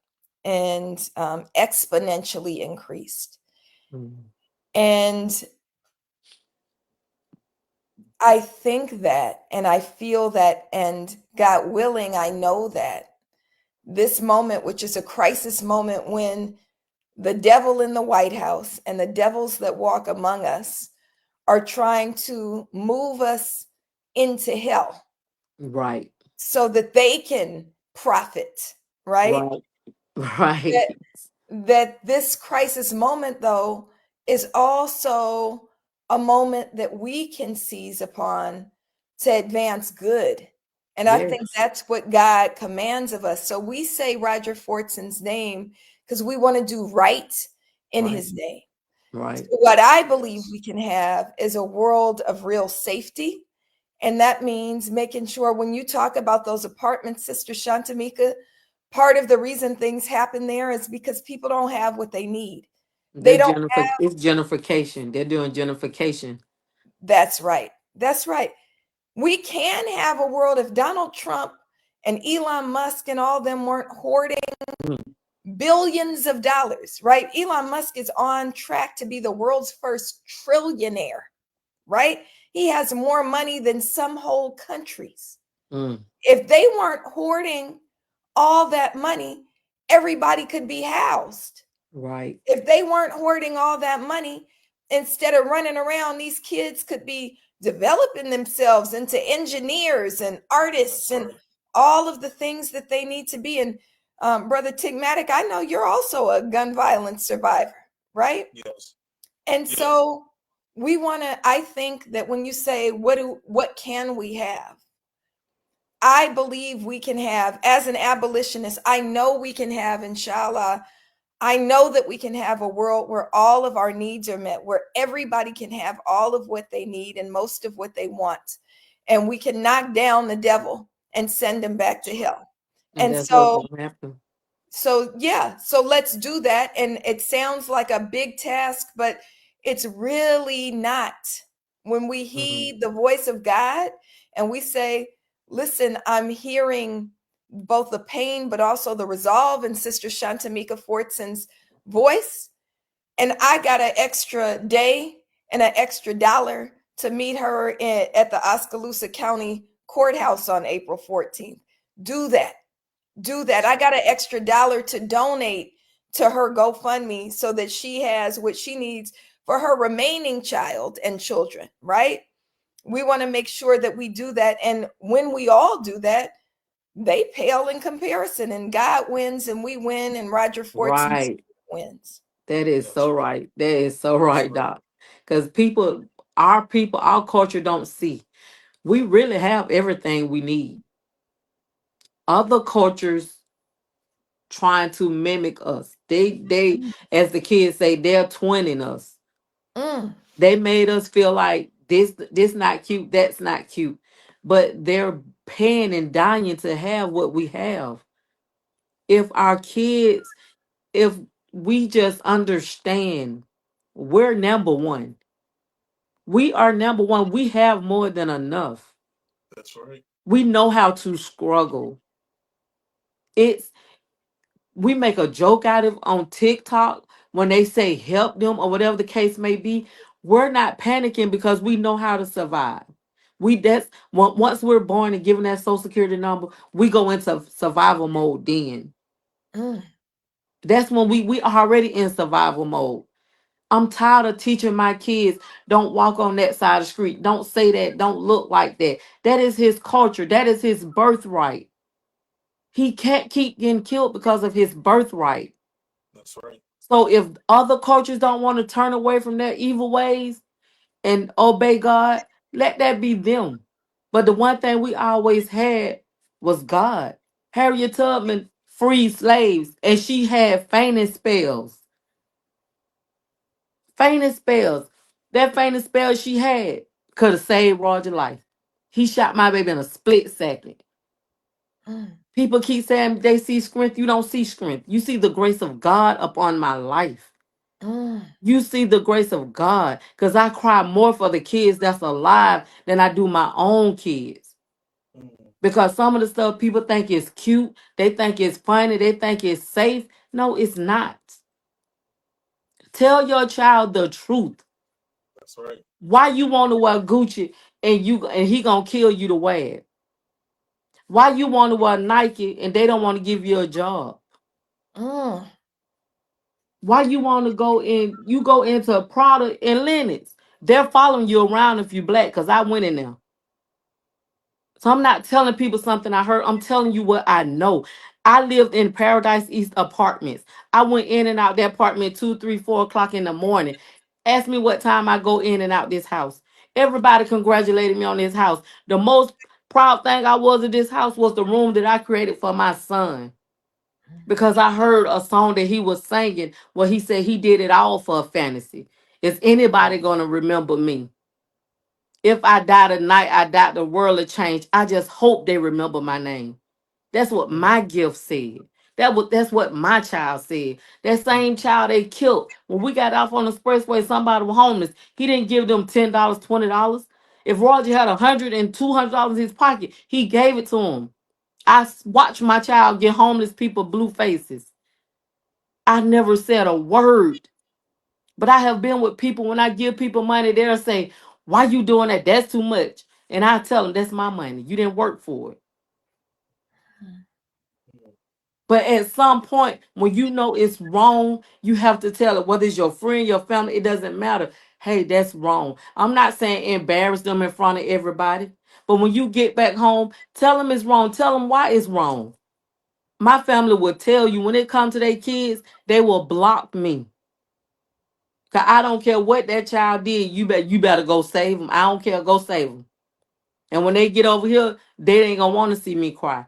and exponentially increased. And I think that, and I feel that, and God willing, I know that this moment, which is a crisis moment when the devil in the White House and the devils that walk among us are trying to move us into hell. Right. So that they can profit, right? Right. That this crisis moment, though, is also a moment that we can seize upon to advance good. And I think that's what God commands of us. So we say Roger Fortson's name because we want to do right in his name. Right. So what I believe we can have is a world of real safety. And that means making sure when you talk about those apartments, Sister Chantemekki, part of the reason things happen there is because people don't have what they need. They don't have. It's gentrification. They're doing gentrification. That's right. That's right. We can have a world if Donald Trump and Elon Musk and all them weren't hoarding billions of dollars, right? Elon Musk is on track to be the world's first trillionaire, right? He has more money than some whole countries. If they weren't hoarding all that money, everybody could be housed. Right. If they weren't hoarding all that money, instead of running around, these kids could be developing themselves into engineers and artists and all of the things that they need to be. And Brother Tigmatic, I know you're also a gun violence survivor, right? Yes. And so we want to, I think that when you say, what can we have? I believe we can have, as an abolitionist, I know we can have, inshallah, I know that we can have a world where all of our needs are met, where everybody can have all of what they need and most of what they want. And we can knock down the devil and send him back to hell. And that's so, what's gonna happen. So yeah, so let's do that. And it sounds like a big task, but it's really not. When we heed the voice of God and we say, listen, I'm hearing both the pain but also the resolve in Sister Chantemekki Fortson's voice, and I got an extra day and an extra dollar to meet her at the Oskaloosa County Courthouse on April 14th. Do that. Do that. I got an extra dollar to donate to her GoFundMe so that she has what she needs for her remaining child and children, right? We want to make sure that we do that. And when we all do that, they pale in comparison, and God wins and we win, and Roger Fortson Right. wins. That is so right. That is so right, Doc. Because our culture don't see. We really have everything we need. Other cultures trying to mimic us. They as the kids say, they're twinning us. They made us feel like this not cute, that's not cute. But they're paying and dying to have what we have. If our kids, if we just understand we're number one. We are number one. We have more than enough. That's right. We know how to struggle. It's we make a joke out of on TikTok when they say help them or whatever the case may be. We're not panicking because we know how to survive. Once we're born and given that social security number, we go into survival mode then. That's when we already in survival mode. I'm tired of teaching my kids, don't walk on that side of the street. Don't say that. Don't look like that. That is his culture. That is his birthright. He can't keep getting killed because of his birthright. That's right. So if other cultures don't want to turn away from their evil ways and obey God, let that be them. But the one thing we always had was God. Harriet Tubman freed slaves and she had fainting spells. Fainting spells. That fainting spell she had could have saved Roger's life. He shot my baby in a split second. People keep saying they see strength. You don't see strength. You see the grace of God upon my life. You see the grace of God. Because I cry more for the kids that's alive than I do my own kids. Because some of the stuff people think is cute. They think it's funny. They think it's safe. No, it's not. Tell your child the truth. That's right. Why you want to wear Gucci and he gonna kill you to wear it? Why you want to wear Nike and they don't want to give you a job? Why you want to go into Prada and Lennox? They're following you around if you black, because I went in there. So I'm not telling people something I heard. I'm telling you what I know. I lived in Paradise East Apartments. I went in and out that apartment 2, 3, 4 o'clock in the morning. Ask me what time I go in and out this house. Everybody congratulated me on this house. The most proud thing I was of this house was the room that I created for my son. Because I heard a song that he was singing where he said he did it all for a fantasy. Is anybody going to remember me? If I die tonight, I doubt the world will change. I just hope they remember my name. That's what my gift said. That's what my child said. That same child they killed. When we got off on the expressway, somebody was homeless. He didn't give them $10, $20. If Roger had $100 and $200 in his pocket, he gave it to him. Watched my child get homeless people blue faces. I never said a word. But I have been with people, when I give people money, they'll say, why you doing that? That's too much. And I tell them, that's my money. You didn't work for it. But at some point, when you know it's wrong, you have to tell it, whether it's your friend, your family, it doesn't matter. Hey, that's wrong. I'm not saying embarrass them in front of everybody. But when you get back home, tell them it's wrong. Tell them why it's wrong. My family will tell you when it comes to their kids, they will block me. Cause I don't care what that child did. You better go save them. I don't care. Go save them. And when they get over here, they ain't gonna want to see me cry.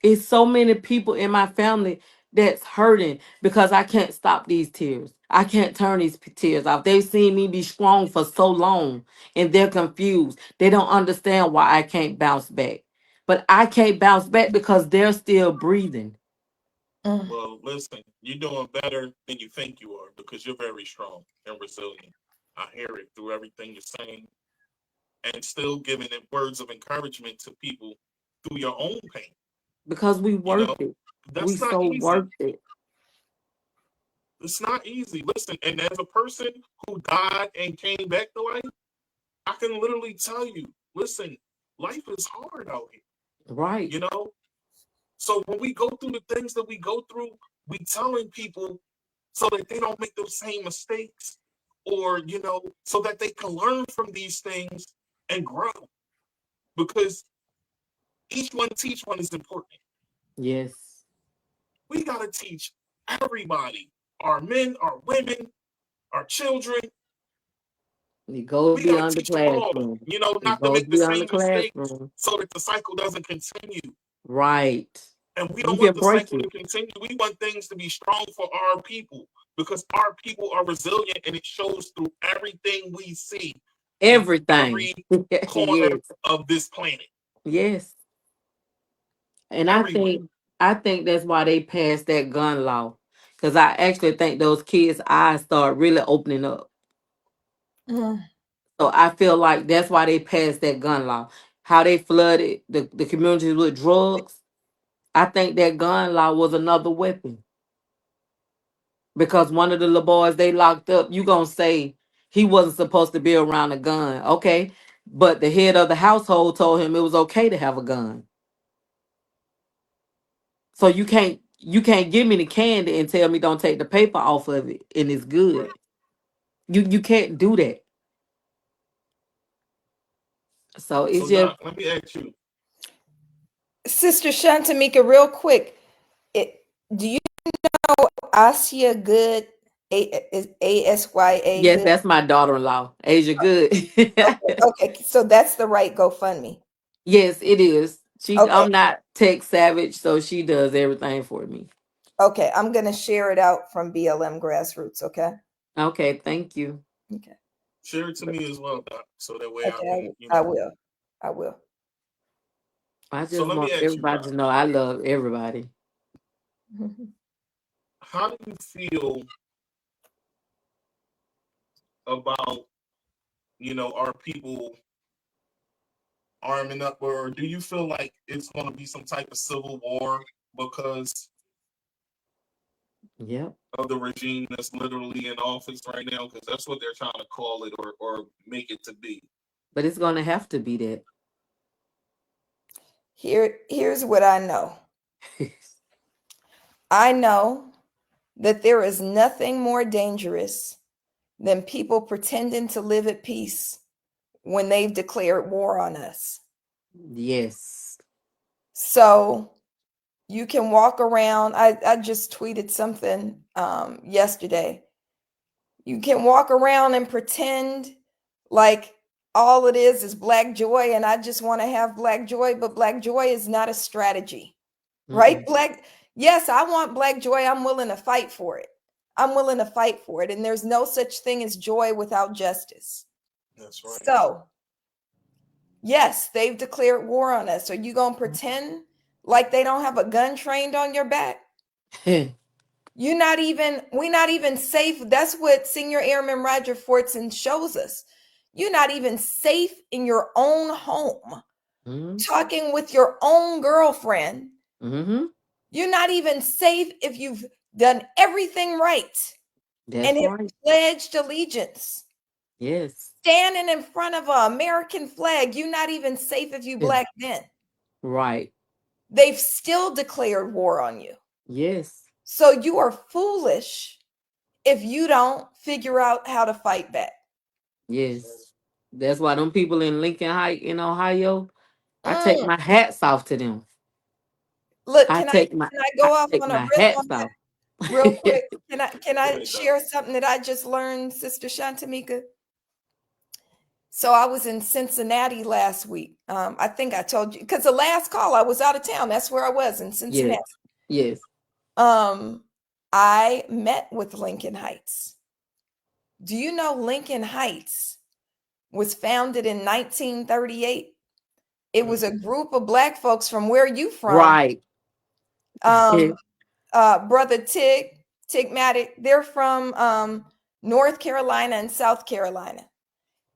It's so many people in my family that's hurting because I can't stop these tears. I can't turn these tears off. They've seen me be strong for so long and they're confused. They don't understand why I can't bounce back. But I can't bounce back because they're still breathing. Well, listen, you're doing better than you think you are because you're very strong and resilient. I hear it through everything you're saying and still giving it words of encouragement to people through your own pain. Because we worth it. We That's not so easy. worth it. It's not easy. Listen, and as a person who died and came back to life, I can literally tell you, listen, life is hard out here. Right. You know? So when we go through the things that we go through, we telling people so that they don't make those same mistakes or, so that they can learn from these things and grow. Because each one teach one is important. Yes. We got to teach everybody, our men, our women, our children. It goes We got beyond to the teach them all, classroom. not to make the same mistakes so that the cycle doesn't continue. Right. And we You don't can want the break cycle it. to continue. We want things to be strong for our people because our people are resilient and it shows through everything we see. Everything. In every corner Yes. of this planet. Yes. And Everywhere. I think that's why they passed that gun law. Because I actually think those kids' eyes start really opening up. So I feel like that's why they passed that gun law. How they flooded the communities with drugs. I think that gun law was another weapon. Because one of the little boys they locked up, you gonna say he wasn't supposed to be around a gun. Okay. But the head of the household told him it was okay to have a gun. So you can't give me the candy and tell me don't take the paper off of it and it's good. Right. You can't do that. So it's just Doc, let me ask you. Sister Chantemekki, real quick, do you know Asia Good? Is ASYA yes, Good? that's my daughter-in-law, Asia Good. Okay, so that's the right GoFundMe. Yes, it is. Okay. I'm not tech savage, so she does everything for me. Okay, I'm gonna share it out from BLM Grassroots. Okay. Okay, thank you. Okay. Share it to me as well, Doc, so that way I Okay, can, I will. I will. I So just let me want ask you, everybody Doc. to know I love everybody. How do you feel about, our people arming up, or do you feel like it's going to be some type of civil war because of the regime that's literally in office right now? Because that's what they're trying to call it or make it to be. But it's gonna have to be that. Here's what I know. I know that there is nothing more dangerous than people pretending to live at peace when they've declared war on us. Yes. So you can walk around. I just tweeted something yesterday. You can walk around and pretend like all it is Black joy, and I just want to have Black joy, but Black joy is not a strategy, right? Yes, I want Black joy. I'm willing to fight for it. I'm willing to fight for it. And there's no such thing as joy without justice. That's right. So, yes, they've declared war on us. Are you going to pretend like they don't have a gun trained on your back? We're not even safe. That's what Senior Airman Roger Fortson shows us. You're not even safe in your own home, talking with your own girlfriend. You're not even safe if you've done everything right. That's right. Pledged allegiance. Yes. Standing in front of an American flag. You're not even safe if you Black then. Right. They've still declared war on you. Yes. So you are foolish if you don't figure out how to fight back. Yes. That's why them people in Lincoln Heights in Ohio, I take my hats off to them. Look, can I go off on a riff on that real quick? Can I share something that I just learned, Sister Chantemekki? So I was in Cincinnati last week. I think I told you, because the last call I was out of town. That's where I was, in Cincinnati. Yes. I met with Lincoln Heights. Do you know Lincoln Heights was founded in 1938? It was a group of Black folks from where you from. Right. brother Tigmatic. They're from North Carolina and South Carolina.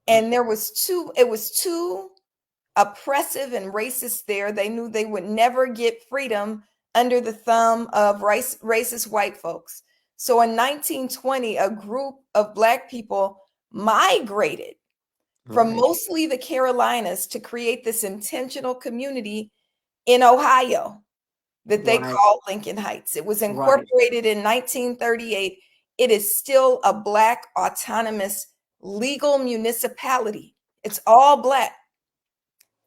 And it was too oppressive and racist there. They knew they would never get freedom under the thumb of racist white folks. So in 1920, a group of Black people migrated from mostly the Carolinas to create this intentional community in Ohio that they call Lincoln Heights. It was incorporated in 1938. It is still a Black autonomous legal municipality. It's all Black.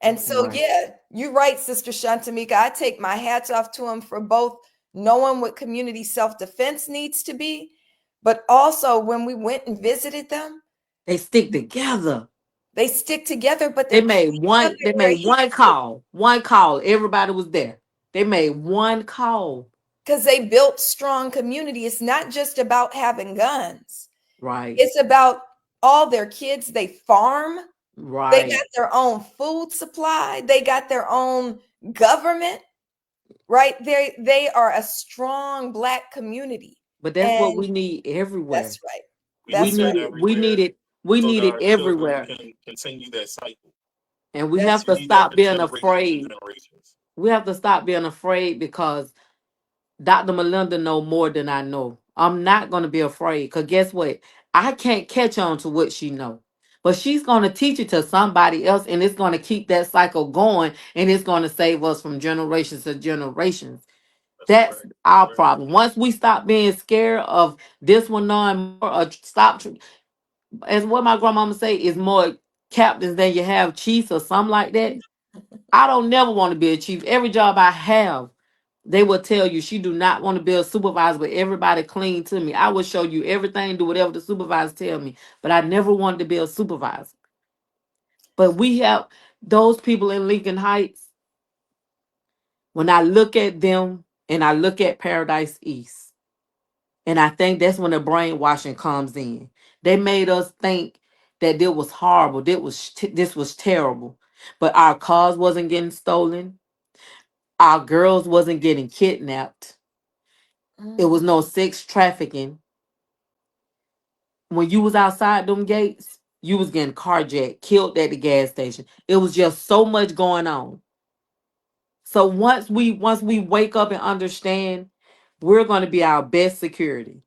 And so, yeah, you're right, Sister Chantemekki. I take my hats off to them for both knowing what community self-defense needs to be, but also when we went and visited them, they stick together. They stick together, but they made one call. One call. Everybody was there. They made one call. Because they built strong community. It's not just about having guns. Right. It's about all their kids. They farm. Right. They got their own food supply. They got their own government. Right. They are a strong Black community. But that's what we need everywhere. That's right. We need it everywhere. Can continue that cycle. And we have to stop being afraid. We have to stop being afraid because Dr. Melinda know more than I know. I'm not going to be afraid because guess what? I can't catch on to what she know. But she's going to teach it to somebody else and it's going to keep that cycle going and it's going to save us from generations to generations. That's our problem. Once we stop being scared of this one knowing more, or stop, as what my grandmama say, is more captains than you have chiefs or something like that. I don't never want to be a chief. Every job I have, they will tell you she do not want to be a supervisor, but everybody clean to me. I will show you everything, do whatever the supervisor tell me, but I never wanted to be a supervisor. But we have those people in Lincoln Heights. When I look at them and I look at Paradise East, and I think that's when the brainwashing comes in. They made us think that it was horrible. This was terrible. But our cars wasn't getting stolen. Our girls wasn't getting kidnapped. It was no sex trafficking. When you was outside them gates, you was getting carjacked, killed at the gas station. It was just so much going on. So once we wake up and understand, we're going to be our best security.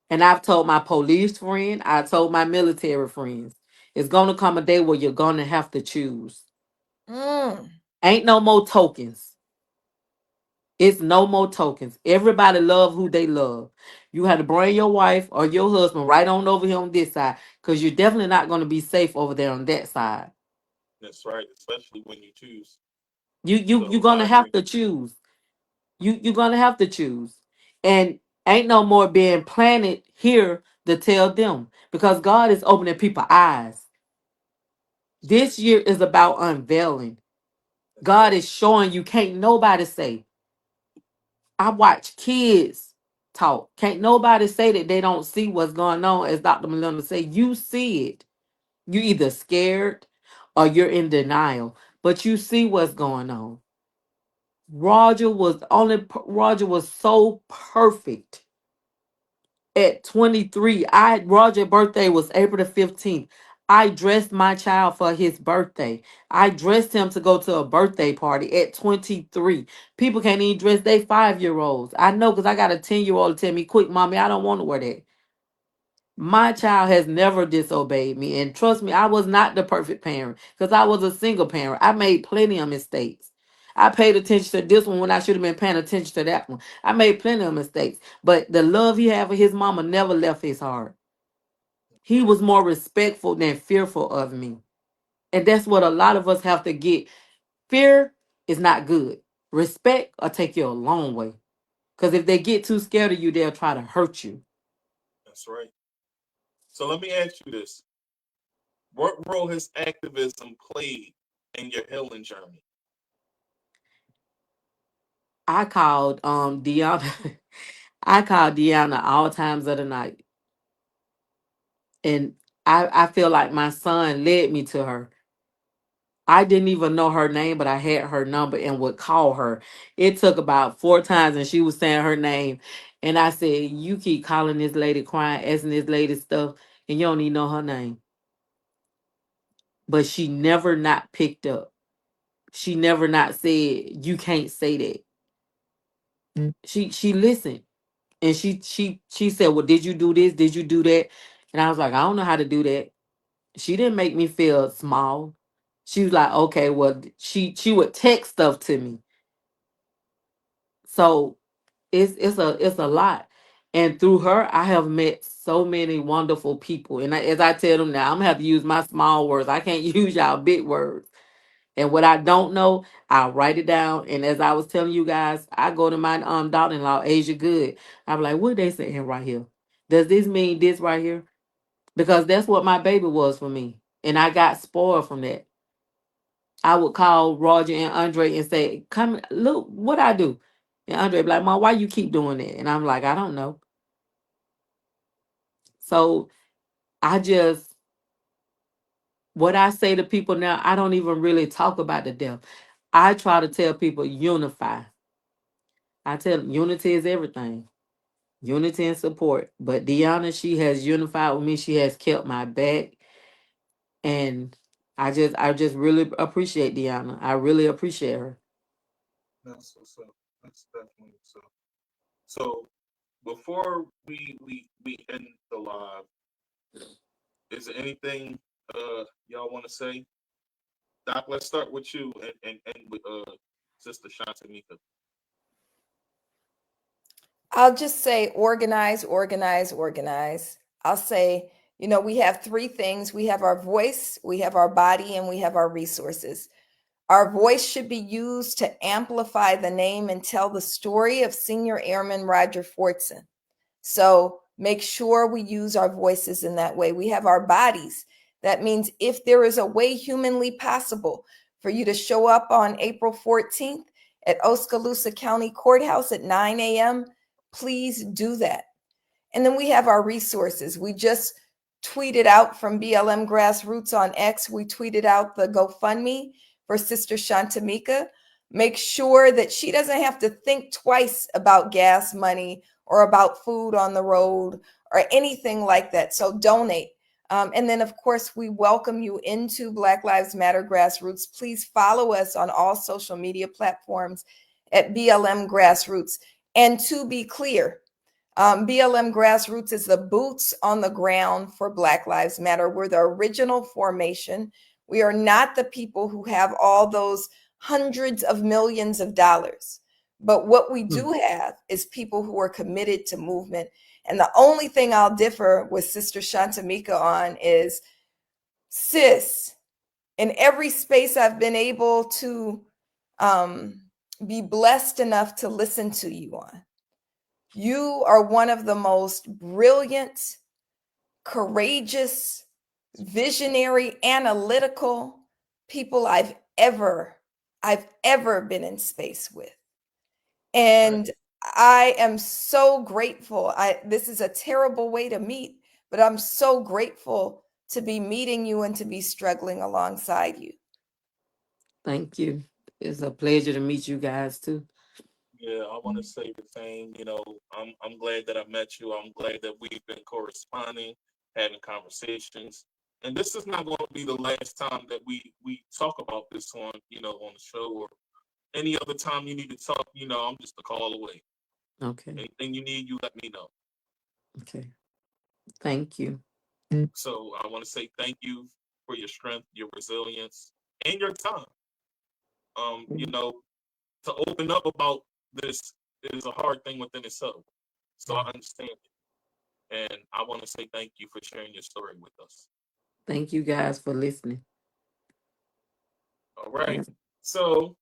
And I've told my police friend, I told my military friends, it's going to come a day where you're going to have to choose. Ain't no more tokens. It's no more tokens. Everybody love who they love. You have to bring your wife or your husband right on over here on this side because you're definitely not going to be safe over there on that side. That's right, especially when you choose. You're going to have to choose. You're going to have to choose. And ain't no more being planted here to tell them because God is opening people's eyes. This year is about unveiling. God is showing you can't nobody say. I watch kids talk. Can't nobody say that they don't see what's going on. As Dr. Melina say, you see it. You either scared or you're in denial, but you see what's going on. Roger was so perfect. At 23, Roger's birthday was April the 15th. I dressed my child for his birthday. I dressed him to go to a birthday party at 23. People can't even dress their 5-year-olds. I know because I got a 10-year-old to tell me, quick, mommy, I don't want to wear that. My child has never disobeyed me. And trust me, I was not the perfect parent because I was a single parent. I made plenty of mistakes. I paid attention to this one when I should have been paying attention to that one. I made plenty of mistakes. But the love he had for his mama never left his heart. He was more respectful than fearful of me. And that's what a lot of us have to get. Fear is not good. Respect will take you a long way. Because if they get too scared of you, they'll try to hurt you. That's right. So let me ask you this. What role has activism played in your healing journey? I called Deanna. I called Deanna all times of the night. And I feel like my son led me to her. I didn't even know her name, but I had her number and would call her. It took about 4 times and she was saying her name. And I said, you keep calling this lady, crying, asking this lady stuff, and you don't even know her name. But she never not picked up. She never not said, you can't say that. She listened. And she said, well, did you do this? Did you do that? And I was like, I don't know how to do that. She didn't make me feel small. She was like, okay, well, she would text stuff to me. So it's a lot. And through her, I have met so many wonderful people. And as I tell them now, I'm gonna have to use my small words. I can't use y'all big words. And what I don't know, I'll write it down. And as I was telling you guys, I go to my daughter-in-law, Asia Good. I'm like, what they saying right here? Does this mean this right here? Because that's what my baby was for me. And I got spoiled from that. I would call Roger and Andre and say, come look what I do. And Andre be like, Mom, why you keep doing that? And I'm like, I don't know. So I just, what I say to people now, I don't even really talk about the death. I try to tell people unify. I tell them unity is everything. Unity and support. But Deanna, she has unified with me. She has kept my back. And I just really appreciate Deanna. I really appreciate her. That's what's up. That's definitely what's up. So before we end the live, is there anything y'all want to say? Doc, let's start with you and with Sister Chantemekki. I'll just say organize, organize, organize. I'll say, we have 3 things. We have our voice, we have our body, and we have our resources. Our voice should be used to amplify the name and tell the story of Senior Airman Roger Fortson. So make sure we use our voices in that way. We have our bodies. That means if there is a way humanly possible for you to show up on April 14th at Oskaloosa County Courthouse at 9 a.m., please do that. And then we have our resources. We just tweeted out from BLM Grassroots on X, we tweeted out the GoFundMe for Sister Chantemekki. Make sure that she doesn't have to think twice about gas money or about food on the road or anything like that. So donate. And then, of course, we welcome you into Black Lives Matter Grassroots. Please follow us on all social media platforms at BLM Grassroots. And to be clear, BLM Grassroots is the boots on the ground for Black Lives Matter. We're the original formation. We are not the people who have all those hundreds of millions of dollars. But what we do have is people who are committed to movement. And the only thing I'll differ with Sister Chantemekki on is, sis, in every space I've been able to be blessed enough to listen to you on, you are one of the most brilliant, courageous, visionary, analytical people I've ever been in space with. And I am so grateful. This is a terrible way to meet, but I'm so grateful to be meeting you and to be struggling alongside you. Thank you. It's a pleasure to meet you guys too. Yeah, I want to say the same. I'm glad that I met you. I'm glad that we've been corresponding, having conversations. And this is not going to be the last time that we talk about this on the show, or any other time you need to talk. I'm just a call away. Okay. Anything you need, you let me know. Okay. Thank you. So I want to say thank you for your strength, your resilience, and your time. To open up about this is a hard thing within itself. So I understand it. And I want to say thank you for sharing your story with us. Thank you guys for listening. All right. So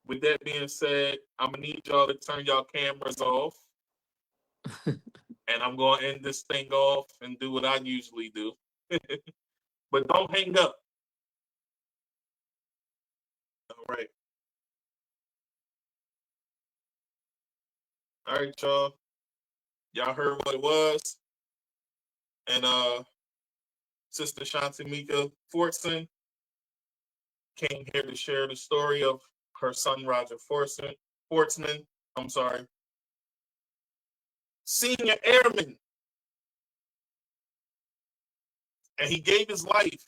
with that being said, I'm going to need y'all to turn y'all cameras off. And I'm going to end this thing off and do what I usually do. But don't hang up. All right. All right, y'all. Y'all heard what it was. And Sister Chantemekki Fortson, came here to share the story of her son, Roger Fortson, senior airman. And he gave his life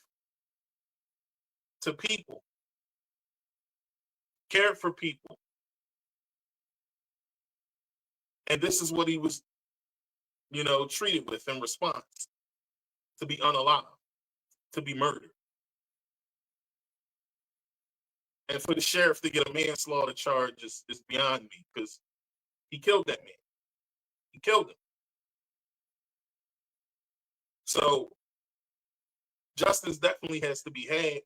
to people, cared for people. And this is what he was, treated with in response: to be unalive, to be murdered. And for the sheriff to get a manslaughter charge is beyond me, because he killed that man. He killed him. So justice definitely has to be had,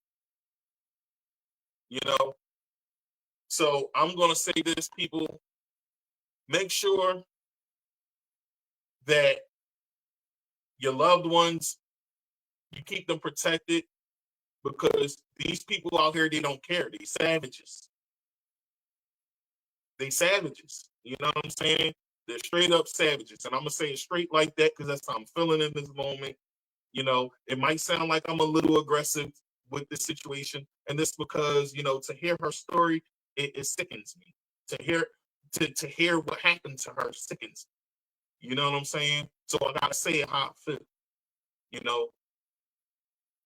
So I'm going to say this, people. Make sure that your loved ones, you keep them protected, because these people out here, they don't care. They savages. They savages. You know what I'm saying? They're straight up savages. And I'm going to say it straight like that because that's how I'm feeling in this moment. It might sound like I'm a little aggressive with this situation. And this because, to hear her story, it sickens me. To hear what happened to her sickens me. You know what I'm saying? So I got to say it how I feel.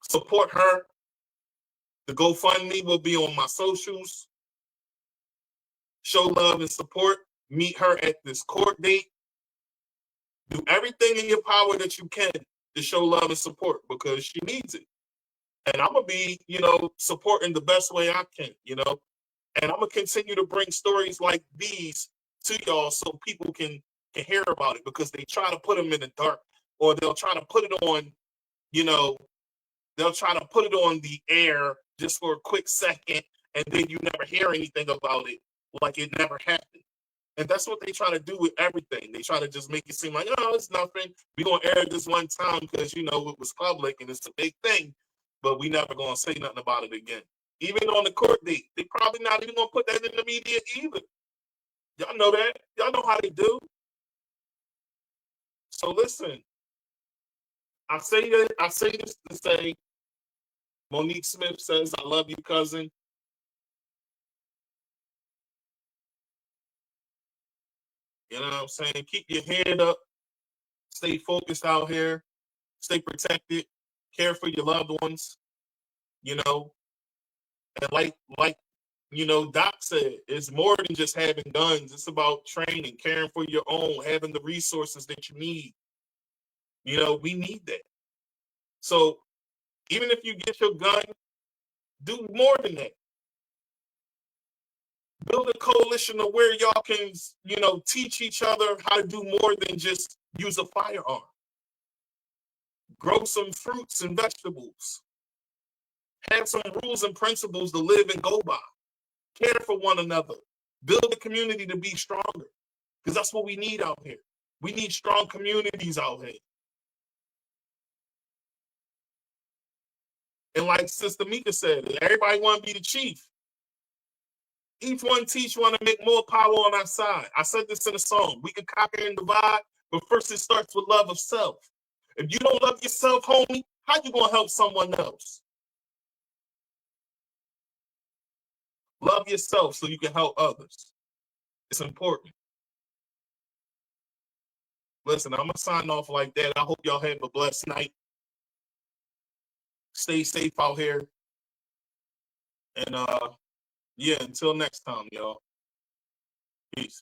Support her. The GoFundMe will be on my socials. Show love and support. Meet her at this court date. Do everything in your power that you can to show love and support, because she needs it. And I'm going to be, supporting the best way I can, And I'm going to continue to bring stories like these to y'all so people can hear about it, because they try to put them in the dark, or they'll try to put it on, they'll try to put it on the air just for a quick second, and then you never hear anything about it, like it never happened. And that's what they try to do with everything. They try to just make it seem like, it's nothing. We're going to air this one time because, it was public and it's a big thing, but we never going to say nothing about it again. Even on the court date, they probably not even going to put that in the media either. Y'all know that. Y'all know how they do. So listen, I say this to say, Monique Smith says, I love you, cousin. You know what I'm saying? Keep your head up. Stay focused out here. Stay protected. Care for your loved ones. And like Doc said, it's more than just having guns. It's about training, caring for your own, having the resources that you need. We need that. So even if you get your gun, do more than that. Build a coalition of where y'all can, teach each other how to do more than just use a firearm. Grow some fruits and vegetables. Have some rules and principles to live and go by. Care for one another. Build a community to be stronger. Because that's what we need out here. We need strong communities out here. And like Sister Mika said, everybody want to be the chief. Each one teach one to make more power on our side. I said this in a song. We can conquer and divide, but first it starts with love of self. If you don't love yourself, homie, how you going to help someone else? Love yourself so you can help others. It's important. Listen, I'm going to sign off like that. I hope y'all have a blessed night. Stay safe out here. And, until next time, y'all. Peace.